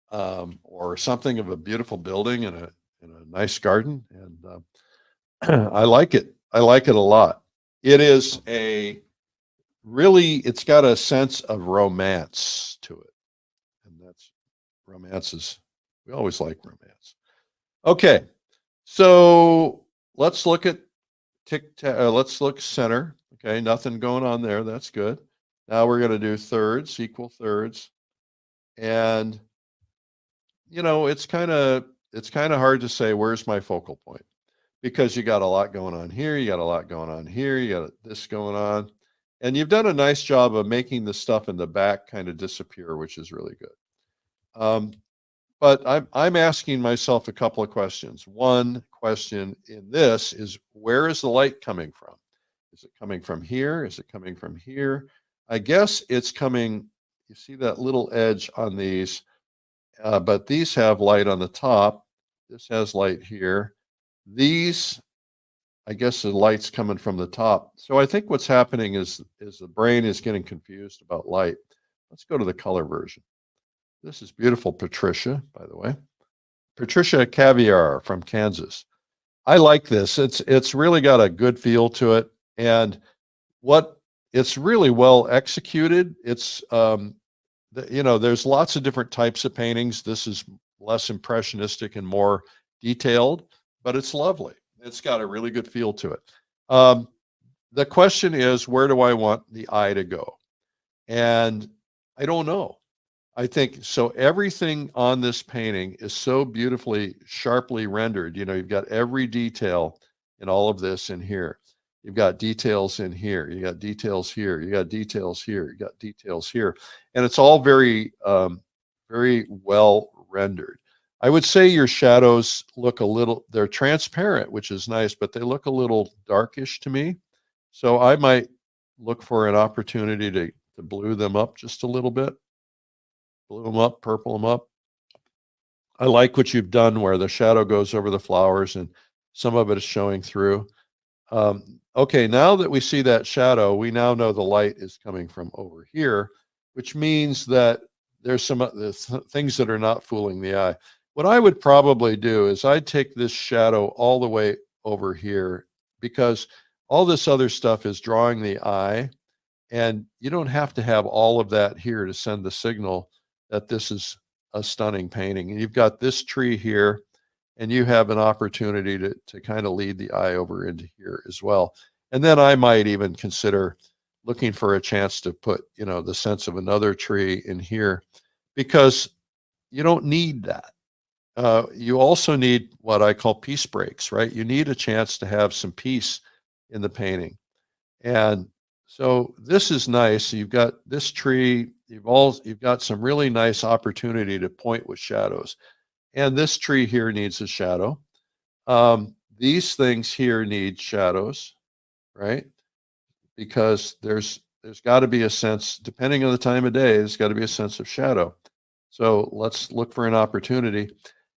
or something of a beautiful building in a nice garden, and I like it. I like it a lot. It is it's got a sense of romance to it, and we always like romance. Okay, so let's look at let's look center. Okay, nothing going on there. That's good. Now we're going to do thirds, equal thirds, and it's kind of hard to say where's my focal point, because you got a lot going on here, you got a lot going on here, you got this going on, and you've done a nice job of making the stuff in the back kind of disappear, which is really good. But I'm asking myself a couple of questions. One question in this is, where is the light coming from? Is it coming from here? Is it coming from here? I guess it's coming, you see that little edge on these, but these have light on the top. This has light here. These, I guess the light's coming from the top. So I think what's happening is the brain is getting confused about light. Let's go to the color version. This is beautiful Patricia, by the way. 𝗙𝗵𝗱𝗆𝗆 from Kansas. I like this. It's really got a good feel to it, and it's really well executed. It's there's lots of different types of paintings. This is less impressionistic and more detailed, but it's lovely. It's got a really good feel to it. The question is, where do I want the eye to go? And I don't know. I think so. Everything on this painting is so beautifully, sharply rendered. You've got every detail in all of this in here. You've got details in here. You got details here. You got details here. You got details here, and it's all very, very well rendered. I would say your shadows look they're transparent, which is nice, but they look a little darkish to me. So I might look for an opportunity to blue them up just a little bit. Blue them up, purple them up. I like what you've done where the shadow goes over the flowers and some of it is showing through. Okay, now that we see that shadow, we now know the light is coming from over here, which means that there's some things that are not fooling the eye. What I would probably do is I'd take this shadow all the way over here, because all this other stuff is drawing the eye, and you don't have to have all of that here to send the signal that this is a stunning painting. And you've got this tree here, and you have an opportunity to kind of lead the eye over into here as well. And then I might even consider looking for a chance to put, you know, the sense of another tree in here, because you don't need that. You also need what I call peace breaks, right? You need a chance to have some peace in the painting. And so this is nice. You've got this tree, you've got some really nice opportunity to point with shadows. And this tree here needs a shadow. These things here need shadows, right? Because there's got to be a sense, depending on the time of day, there's got to be a sense of shadow. So let's look for an opportunity.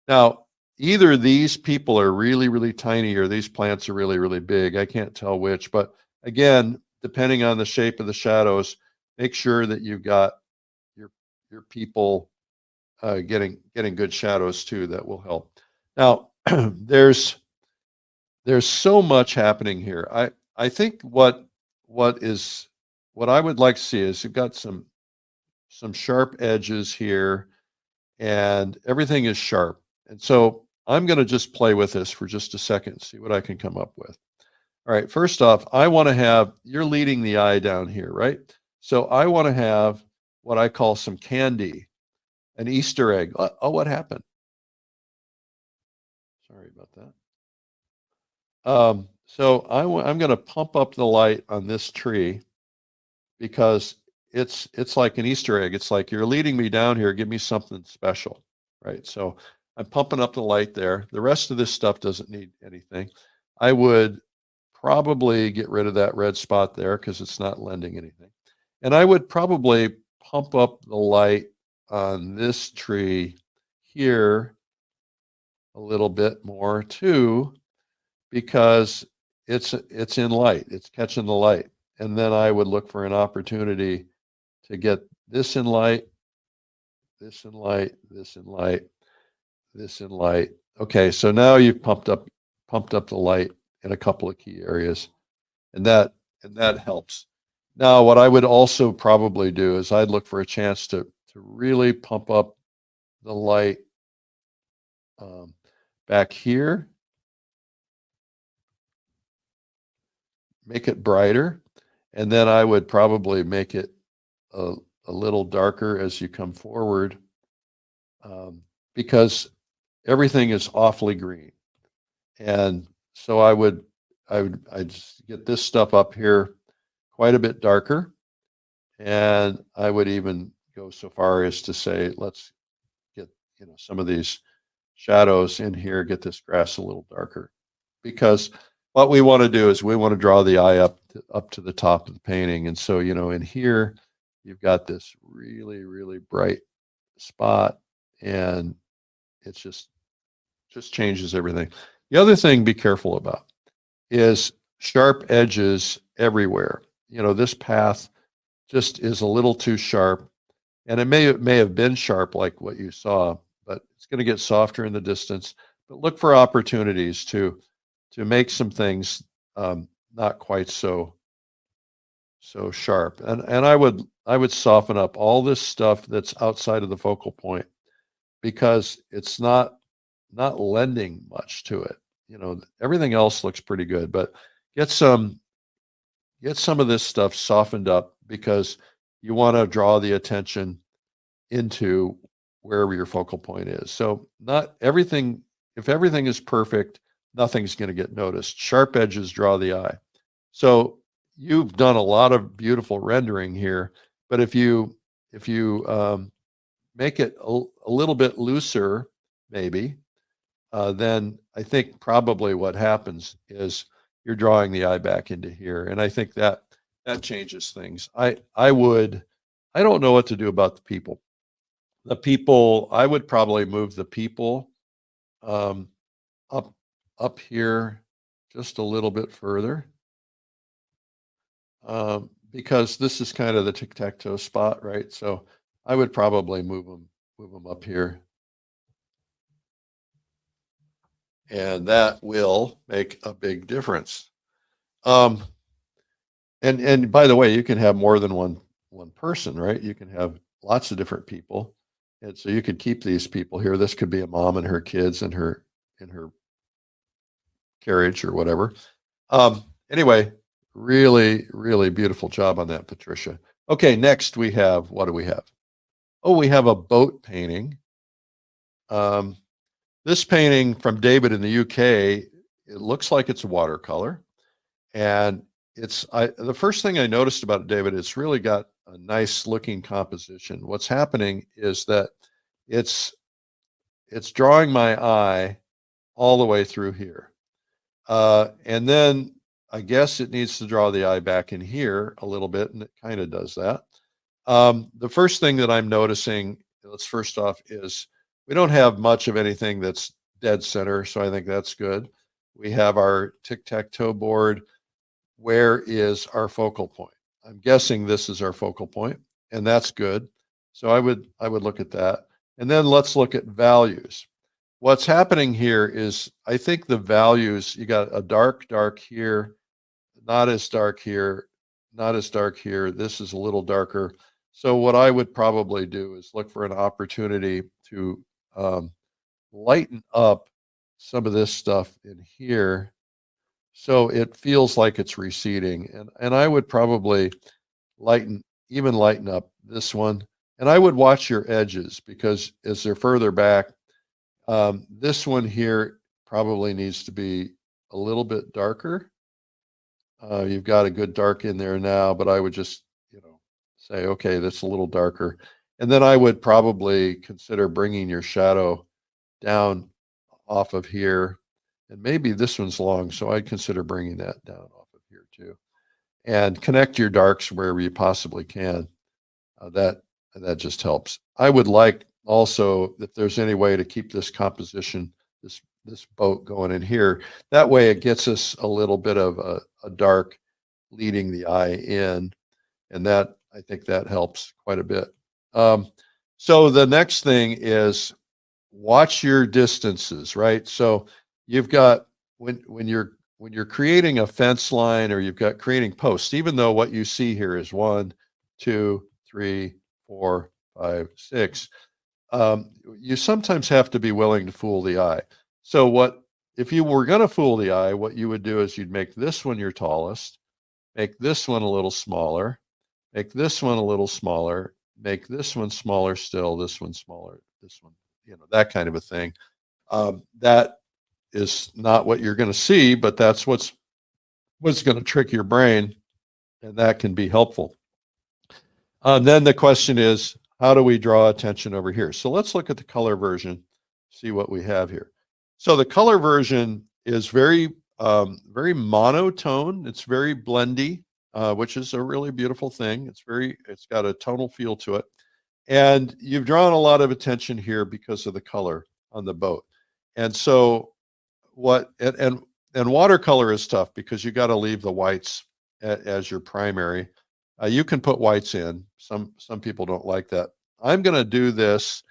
Now, either these people are really, really tiny, or these plants are really, really big. I can't tell which, but again, depending on the shape of the shadows, make sure that you've got your people getting good shadows too. That will help. Now, there's so much happening here. I think what I would like to see is you've got some sharp edges here, and everything is sharp. And so I'm going to just play with this for just a second, see what I can come up with. All right, first off, I want to have, you're leading the eye down here, right? So I want to have what I call some candy, an Easter egg. Oh, what happened? Sorry about that. So I'm going to pump up the light on this tree, because it's like an Easter egg. It's like, you're leading me down here, give me something special, right? So I'm pumping up the light there. The rest of this stuff doesn't need anything. I would probably get rid of that red spot there because it's not lending anything. And I would probably pump up the light on this tree here a little bit more too, because it's in light, it's catching the light. And then I would look for an opportunity to get this in light, this in light, this in light, this in light. Okay, so now you've pumped up the light in a couple of key areas, and that helps. Now, what I would also probably do is I'd look for a chance to really pump up the light back here, make it brighter, and then I would probably make it a little darker as you come forward, because everything is awfully green. And so I'd just get this stuff up here quite a bit darker, and I would even go so far as to say, let's get, you know, some of these shadows in here, get this grass a little darker, because what we want to do is we want to draw the eye up to the top of the painting. And so, you know, in here you've got this really, really bright spot, and it's just changes everything. The other thing be careful about is sharp edges everywhere. You know, this path just is a little too sharp, and it may have been sharp like what you saw, but it's going to get softer in the distance. But look for opportunities to make some things not quite so sharp. And I would soften up all this stuff that's outside of the focal point, because it's not lending much to it. You know, everything else looks pretty good, but get some of this stuff softened up, because you want to draw the attention into wherever your focal point is. So not everything, if everything is perfect, nothing's going to get noticed. Sharp edges draw the eye. So you've done a lot of beautiful rendering here, but if you make it a little bit looser, maybe, then I think probably what happens is you're drawing the eye back into here. And I think that changes things. I don't know what to do about the people. I would probably move the people up here just a little bit further, because this is kind of the tic-tac-toe spot, right? So I would probably move them up here. And that will make a big difference. And by the way, you can have more than one person, right? You can have lots of different people. And so you could keep these people here. This could be a mom and her kids and her carriage or whatever. Anyway, really, really beautiful job on that, Patricia. Okay, next we have, what do we have? Oh, we have a boat painting. This painting from David in the UK, it looks like it's a watercolor. And the first thing I noticed about it, David, it's really got a nice looking composition. What's happening is that it's drawing my eye all the way through here. And then I guess it needs to draw the eye back in here a little bit, and it kind of does that. The first thing that I'm noticing, let's first off, is we don't have much of anything that's dead center, so I think that's good. We have our tic-tac-toe board. Where is our focal point? I'm guessing this is our focal point, and that's good. So I would look at that. And then let's look at values. What's happening here is, I think the values, you got a dark here, not as dark here, not as dark here. This is a little darker. So what I would probably do is look for an opportunity to lighten up some of this stuff in here, so it feels like it's receding. And I would probably lighten up this one. And I would watch your edges, because as they're further back, this one here probably needs to be a little bit darker. You've got a good dark in there now, but I would just, say, okay, that's a little darker. And then I would probably consider bringing your shadow down off of here. And maybe this one's long, so I'd consider bringing that down off of here too. And connect your darks wherever you possibly can. That just helps. I would like also, if there's any way to keep this composition, this boat going in here, that way it gets us a little bit of a dark leading the eye in, and that, I think that helps quite a bit. So the next thing is watch your distances, right? So you've got, when you're creating a fence line, or you've got creating posts, even though what you see here is 1, 2, 3, 4, 5, 6, you sometimes have to be willing to fool the eye. So if you were going to fool the eye, what you would do is you'd make this one your tallest, make this one a little smaller, make this one a little smaller, make this one smaller still, this one smaller, this one, that kind of a thing. That is not what you're going to see, but that's what's going to trick your brain, and that can be helpful. Then the question is, how do we draw attention over here? So let's look at the color version, see what we have here. So the color version is very monotone. It's very blendy, which is a really beautiful thing. It's got a tonal feel to it. And you've drawn a lot of attention here because of the color on the boat. And so and watercolor is tough, because you got to leave the whites as your primary. You can put whites in. Some people don't like that. I'm going to do this.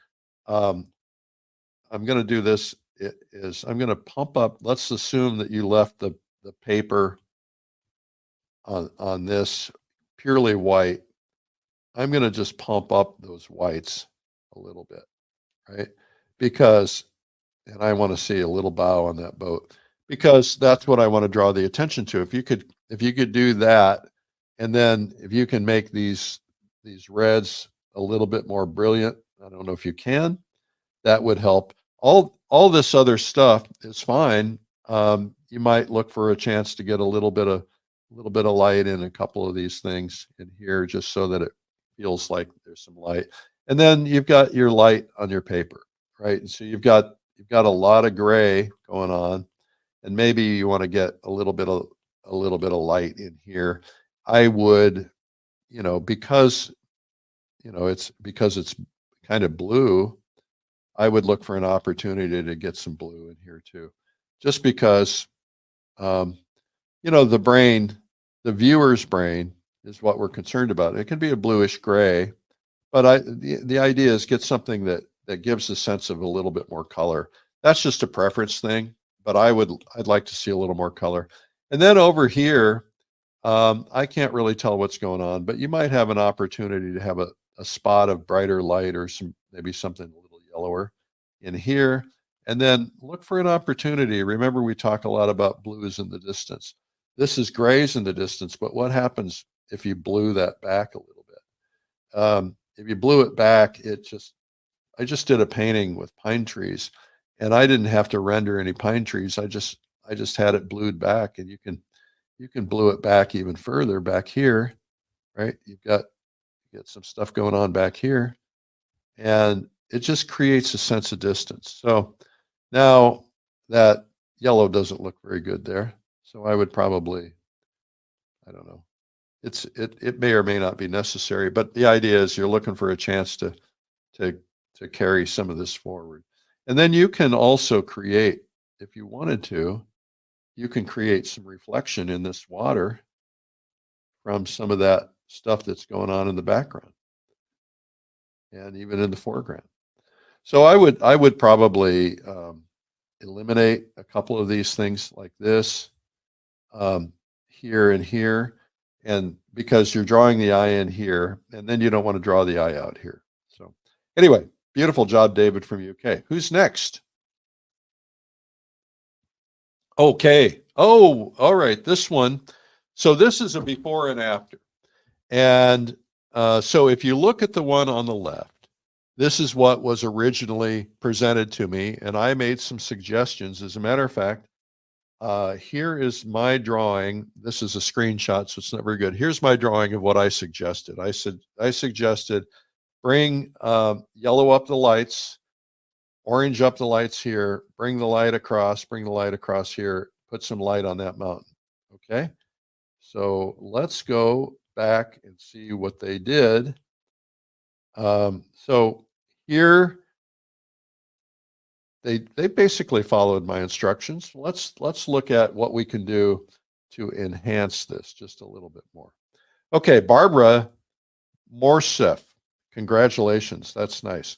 I'm going to pump up. Let's assume that you left the paper on this purely white. I'm going to just pump up those whites a little bit, right? And I want to see a little bow on that boat, because that's what I want to draw the attention to. If you could do that, and then if you can make these reds a little bit more brilliant, I don't know if you can, that would help. All this other stuff is fine. You might look for a chance to get a little bit of light in a couple of these things in here, just so that it feels like there's some light. And then you've got your light on your paper, right? And so you've got a lot of gray going on, and maybe you want to get a little bit of light in here. I would, because it's kind of blue, I would look for an opportunity to get some blue in here too, just because, the brain, the viewer's brain, is what we're concerned about. It can be a bluish gray, but the idea is get something that gives a sense of a little bit more color. That's just a preference thing, but I'd like to see a little more color. And then over here, I can't really tell what's going on, but you might have an opportunity to have a spot of brighter light or maybe something a little yellower in here. And then look for an opportunity. Remember, we talk a lot about blues in the distance. This is grays in the distance, but what happens if you blew that back a little bit? If you blew it back, I just did a painting with pine trees, and I didn't have to render any pine trees. I just had it blued back, and you can blue it back even further back here, right? You get some stuff going on back here, and it just creates a sense of distance. So now that yellow doesn't look very good there. So I would probably, I don't know. It may or may not be necessary, but the idea is you're looking for a chance to carry some of this forward. And then you can also create, if you wanted to, you can create some reflection in this water from some of that stuff that's going on in the background and even in the foreground. So I would probably eliminate a couple of these things like this here and here, and because you're drawing the eye in here, and then you don't want to draw the eye out here. So anyway, beautiful job, David from UK. Who's next? Okay. Oh, all right. This one. So this is a before and after. And so if you look at the one on the left, this is what was originally presented to me, and I made some suggestions. As a matter of fact, here is my drawing. This is a screenshot, so it's not very good. Here's my drawing of what I suggested. I suggested bring yellow up the lights, orange up the lights here, bring the light across here, put some light on that mountain. Okay, so let's go back and see what they did. So here they basically followed my instructions. Let's look at what we can do to enhance this just a little bit more. Okay, Barbara Morsef, congratulations. That's nice.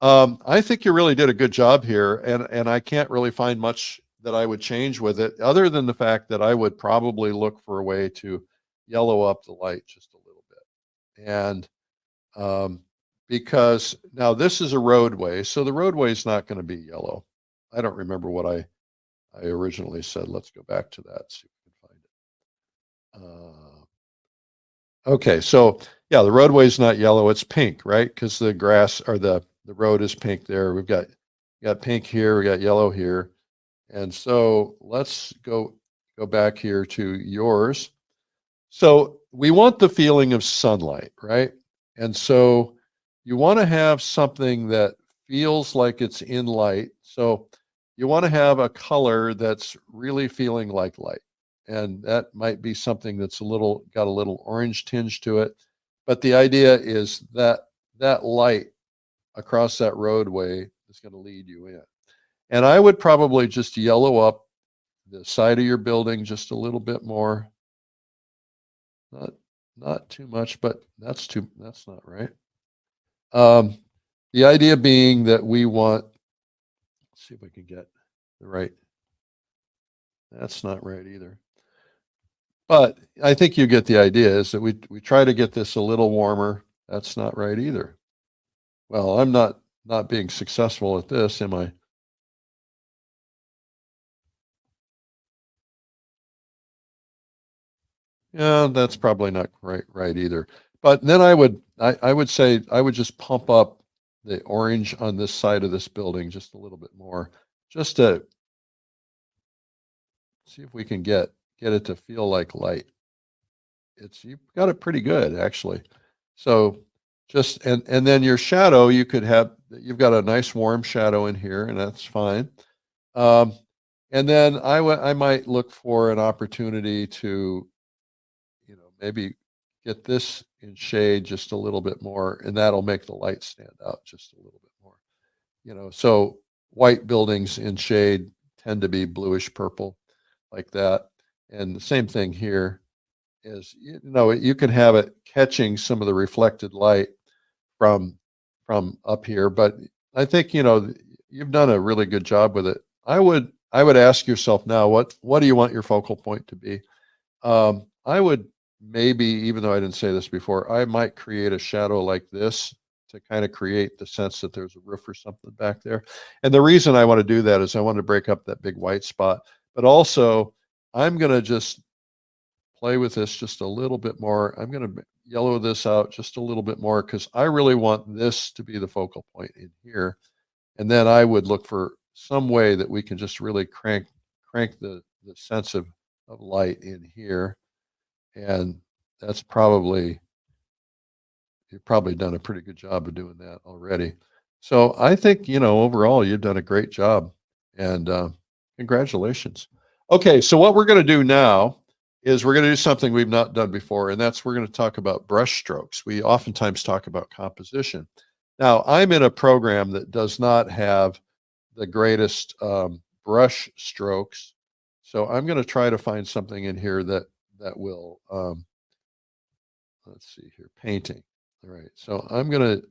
I think you really did a good job here, and I can't really find much that I would change with it, other than the fact that I would probably look for a way to yellow up the light just a little bit. And because now this is a roadway, so the roadway is not going to be yellow. I don't remember what I originally said. Let's go back to that, see if we can find it. Okay, so yeah, the roadway is not yellow, it's pink, right? Because the grass or the road is pink there. We've got pink here, we got yellow here. And so let's go back here to yours. So we want the feeling of sunlight, right? And so you want to have something that feels like it's in light. So you want to have a color that's really feeling like light. And that might be something that's got a little orange tinge to it. But the idea is that light across that roadway is going to lead you in. And I would probably just yellow up the side of your building just a little bit more. Not too much, but that's not right. The idea being that we want, let's see if we can get the right. That's not right either. But I think you get the idea, is that we try to get this a little warmer. That's not right either. Well, I'm not being successful at this, am I? Yeah, that's probably not right either. But then I would say I would just pump up the orange on this side of this building just a little bit more, just to see if we can get it to feel like light. You've got it pretty good, actually. So just and then your shadow, you've got a nice warm shadow in here, and that's fine. And then I might look for an opportunity to, maybe get this in shade just a little bit more, and that'll make the light stand out just a little bit more. So white buildings in shade tend to be bluish purple like that. And the same thing here is, you can have it catching some of the reflected light from up here, but I think, you've done a really good job with it. I I would ask yourself now, what do you want your focal point to be? I would maybe, even though I didn't say this before, I might create a shadow like this to kind of create the sense that there's a roof or something back there. And the reason I want to do that is I want to break up that big white spot, but also I'm going to just play with this just a little bit more. I'm going to yellow this out just a little bit more because I really want this to be the focal point in here. And then I would look for some way that we can just really crank the sense of light in here. And that's probably, you've probably done a pretty good job of doing that already. So I think, you know, overall, you've done a great job, and congratulations. Okay, so what we're going to do now is we're going to do something we've not done before, and that's we're going to talk about brush strokes. We oftentimes talk about composition. Now, I'm in a program that does not have the greatest brush strokes, so I'm going to try to find something in here that will, let's see here, painting. All right, so I'm gonna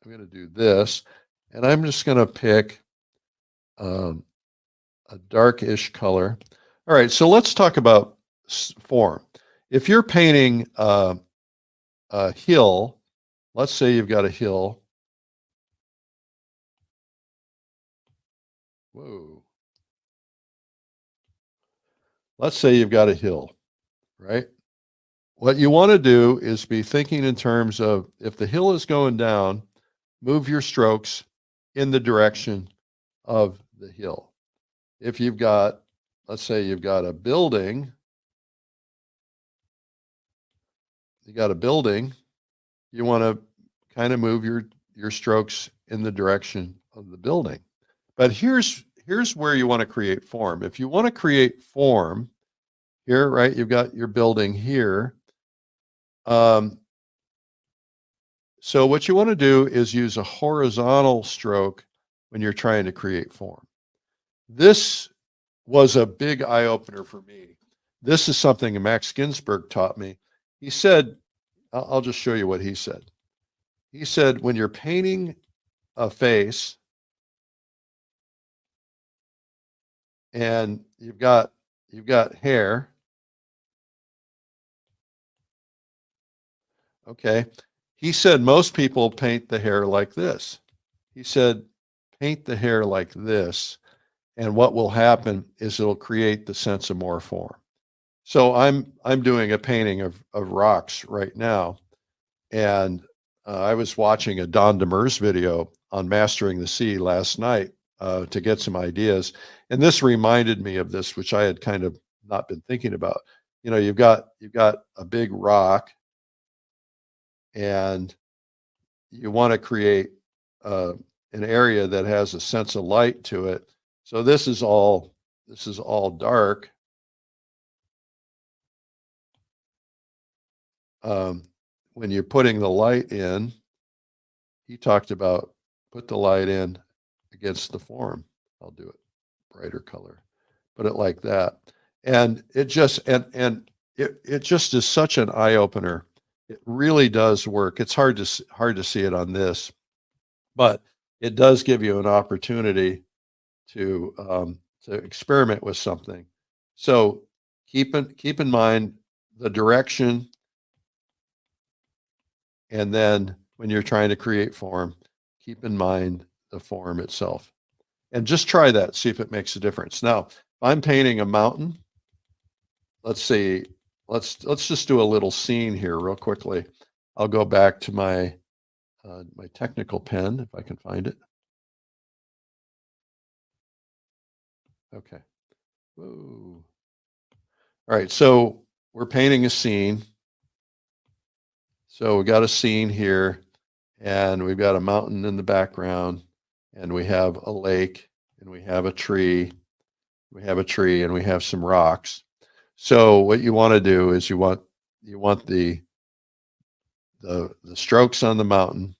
do this, and I'm just gonna pick a darkish color. All right, so let's talk about form. If you're painting a hill, let's say you've got a hill. Whoa. Let's say you've got a hill, right? What you want to do is be thinking in terms of, if the hill is going down, move your strokes in the direction of the hill. If you've got, let's say you've got a building, you want to kind of move your strokes in the direction of the building. But here's where you want to create form. If you want to create form here, right, you've got your building here. So what you want to do is use a horizontal stroke when you're trying to create form. This was a big eye-opener for me. This is something Max Ginsberg taught me. He said, I'll just show you what he said. He said, when you're painting a face and you've got hair, okay, he said most people paint the hair like this. He said, paint the hair like this, and what will happen is it'll create the sense of more form. So I'm doing a painting of rocks right now, and I was watching a 𝗙𝗿𝗶𝗱𝘆 video on mastering the sea last night to get some ideas, and this reminded me of this, which I had kind of not been thinking about. You know, you've got a big rock, and you want to create an area that has a sense of light to it. So this is all dark. When you're putting the light in, he talked about put the light in against the form. I'll do it brighter color, put it like that, and it just it just is such an eye opener. It really does work. It's hard to see it on this, but it does give you an opportunity to experiment with something. So keep in mind the direction, and then when you're trying to create form, keep in mind the form itself, and just try that. See if it makes a difference. Now, if I'm painting a mountain, let's see. Let's just do a little scene here real quickly. I'll go back to my my technical pen if I can find it. Okay. Whoa. All right, so we're painting a scene. So we got a scene here, and we've got a mountain in the background, and we have a lake, and we have a tree. We have a tree, and we have some rocks. So what you want to do is you want the strokes on the mountain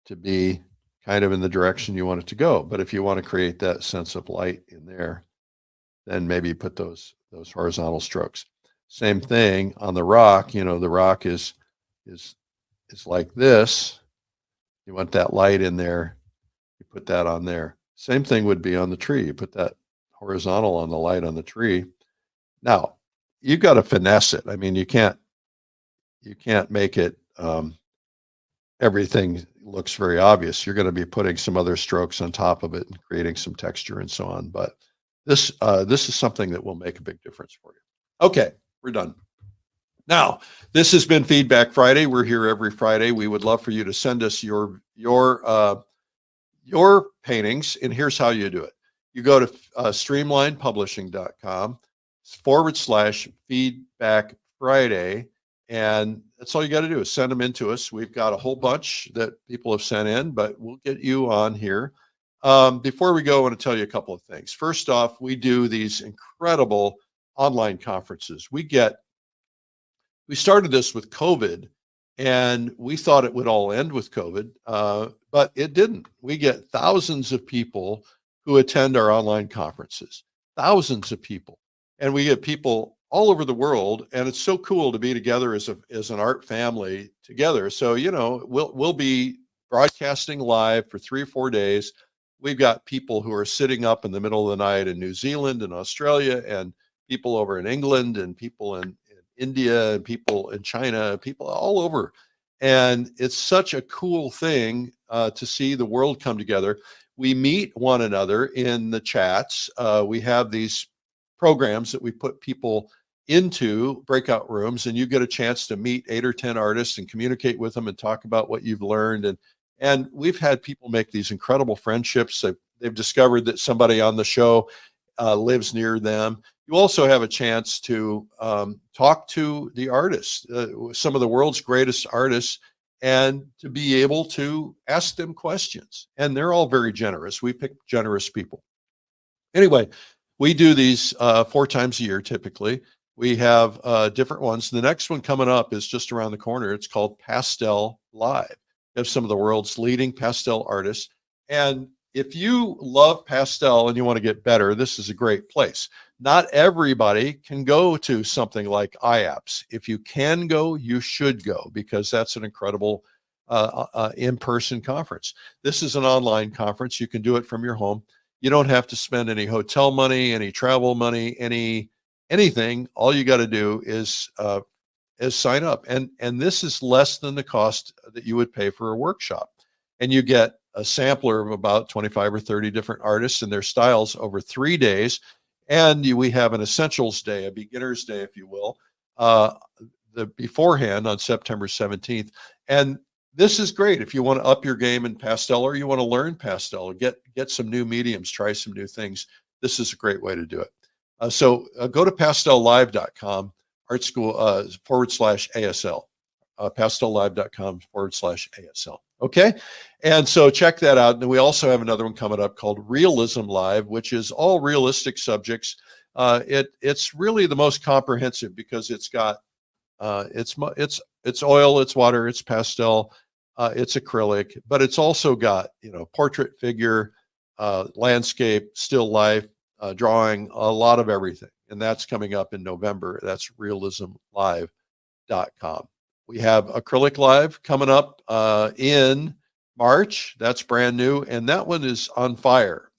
to be kind of in the direction you want it to go. But if you want to create that sense of light in there, then maybe put those horizontal strokes. Same thing on the rock. You know, the rock is like this. You want that light in there. You put that on there. Same thing would be on the tree. You put that horizontal on the light on the tree. Now, you've got to finesse it. I mean, you can't make it everything looks very obvious. You're going to be putting some other strokes on top of it and creating some texture and so on. But this is something that will make a big difference for you. Okay, we're done. Now, this has been Feedback Friday. We're here every Friday. We would love for you to send us your paintings, and here's how you do it. You go to streamlinepublishing.com/Feedback Friday, and that's all you got to do is send them in to us. We've got a whole bunch that people have sent in, but we'll get you on here. Before we go, I want to tell you a couple of things. First off, we do these incredible online conferences. We started this with COVID, and we thought it would all end with COVID, but it didn't. We get thousands of people who attend our online conferences, thousands of people. And we get people all over the world, and it's so cool to be together as an art family together. So, you know, we'll be broadcasting live for 3 or 4 days. We've got people who are sitting up in the middle of the night in New Zealand and Australia, and people over in England, and people in India, and people in China, people all over. And it's such a cool thing to see the world come together. We meet one another in the chats. We have these programs that we put people into breakout rooms, and you get a chance to meet 8 or 10 artists and communicate with them and talk about what you've learned. And we've had people make these incredible friendships. They've discovered that somebody on the show lives near them. You also have a chance to talk to the artists, some of the world's greatest artists, and to be able to ask them questions. And they're all very generous. We pick generous people. Anyway, we do these 4 times a year typically. We have different ones. The next one coming up is just around the corner. It's called Pastel Live. We have some of the world's leading pastel artists. And if you love pastel and you want to get better, this is a great place. Not everybody can go to something like IAPS. If you can go, you should go, because that's an incredible in-person conference. This is an online conference. You can do it from your home. You don't have to spend any hotel money, any travel money, anything. All you got to do is sign up. And this is less than the cost that you would pay for a workshop. And you get a sampler of about 25 or 30 different artists and their styles over 3 days. And we have an essentials day, a beginner's day, if you will, the beforehand on September 17th. And this is great if you want to up your game in pastel, or you want to learn pastel, or get some new mediums, try some new things. This is a great way to do it. So go to pastellive.com, art school /ASL, pastellive.com/ASL. Okay. And so check that out. And we also have another one coming up called Realism Live, which is all realistic subjects. It's really the most comprehensive, because it's got it's oil, it's water, it's pastel, it's acrylic, but it's also got, portrait, figure, landscape, still life, drawing, a lot of everything. And that's coming up in November. That's realismlive.com. We have Acrylic Live coming up in March. That's brand new. And that one is on fire.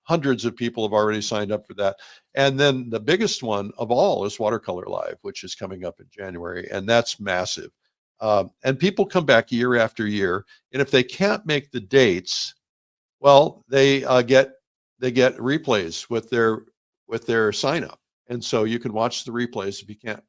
Hundreds of people have already signed up for that. And then the biggest one of all is Watercolor Live, which is coming up in January. And that's massive. And people come back year after year. And if they can't make the dates, well, they get replays with their sign up. And so you can watch the replays if you can't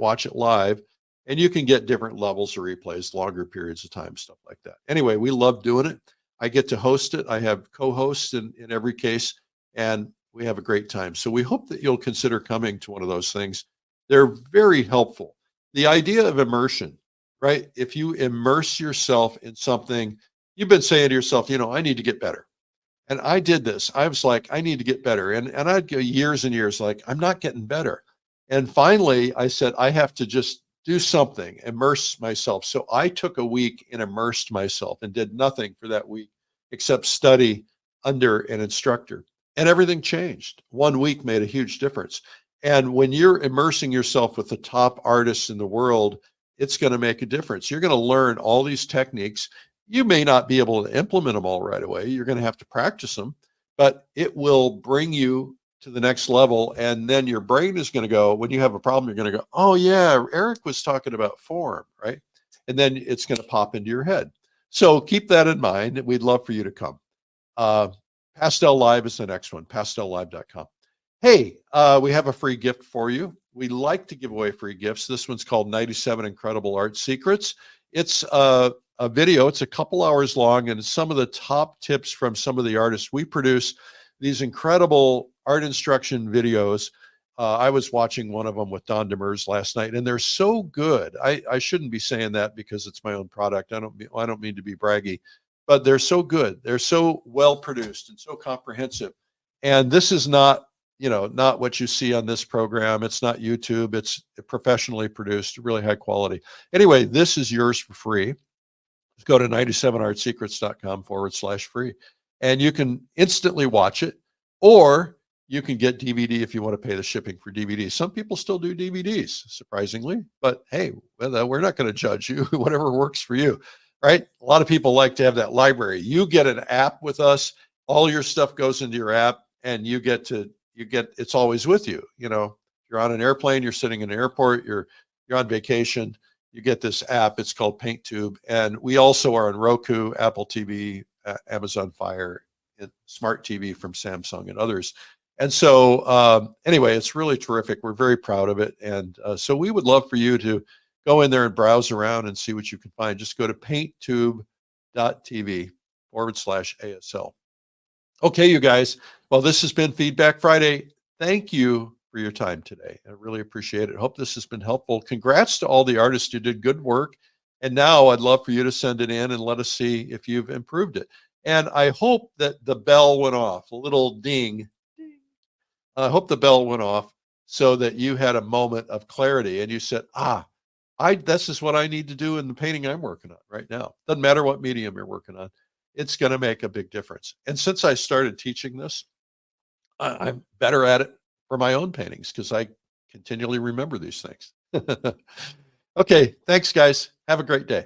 watch it live. And you can get different levels of replays, longer periods of time, stuff like that. Anyway, we love doing it. I get to host it. I have co-hosts in every case, and we have a great time. So we hope that you'll consider coming to one of those things. They're very helpful. The idea of immersion, right? If you immerse yourself in something, you've been saying to yourself, I need to get better. And I did this. I was like, I need to get better. And I'd go years and years like, I'm not getting better. And finally, I said, I have to just do something, immerse myself. So I took a week and immersed myself and did nothing for that week except study under an instructor. And everything changed. 1 week made a huge difference. And when you're immersing yourself with the top artists in the world, it's going to make a difference. You're going to learn all these techniques. You may not be able to implement them all right away. You're going to have to practice them, but it will bring you to the next level. And then your brain is going to go, when you have a problem, you're going to go, oh yeah, Eric was talking about form, right? And then it's going to pop into your head. So keep that in mind. We'd love for you to come. Pastel Live is the next one, pastellive.com. Hey, we have a free gift for you. We like to give away free gifts. This one's called 97 Incredible Art Secrets. It's a video. It's a couple hours long, and it's some of the top tips from some of the artists. We produce these incredible art instruction videos. I was watching one of them with 𝗙𝗿𝗶𝗱𝘆 last night, and they're so good. I shouldn't be saying that because it's my own product. I don't mean to be braggy, but they're so good. They're so well produced and so comprehensive. And this is not, not what you see on this program. It's not YouTube. It's professionally produced, really high quality. Anyway, this is yours for free. Just go to 97artsecrets.com/free, and you can instantly watch it, or you can get DVD if you want to pay the shipping for DVDs. Some people still do DVDs, surprisingly, but hey, we're not going to judge you. Whatever works for you, right? A lot of people like to have that library. You get an app with us. All your stuff goes into your app, and it's always with you. You're on an airplane, you're sitting in an airport, you're on vacation, you get this app. It's called PaintTube, and we also are on Roku, Apple TV, Amazon Fire, and Smart TV from Samsung and others. And so anyway, it's really terrific. We're very proud of it. And so we would love for you to go in there and browse around and see what you can find. Just go to painttube.tv/ASL. Okay, you guys. Well, this has been Feedback Friday. Thank you for your time today. I really appreciate it. Hope this has been helpful. Congrats to all the artists who did good work. And now I'd love for you to send it in and let us see if you've improved it. And I hope that the bell went off, a little ding. I hope the bell went off so that you had a moment of clarity and you said, this is what I need to do in the painting I'm working on right now. Doesn't matter what medium you're working on. It's going to make a big difference. And since I started teaching this, I'm better at it for my own paintings because I continually remember these things. Okay. Thanks, guys. Have a great day.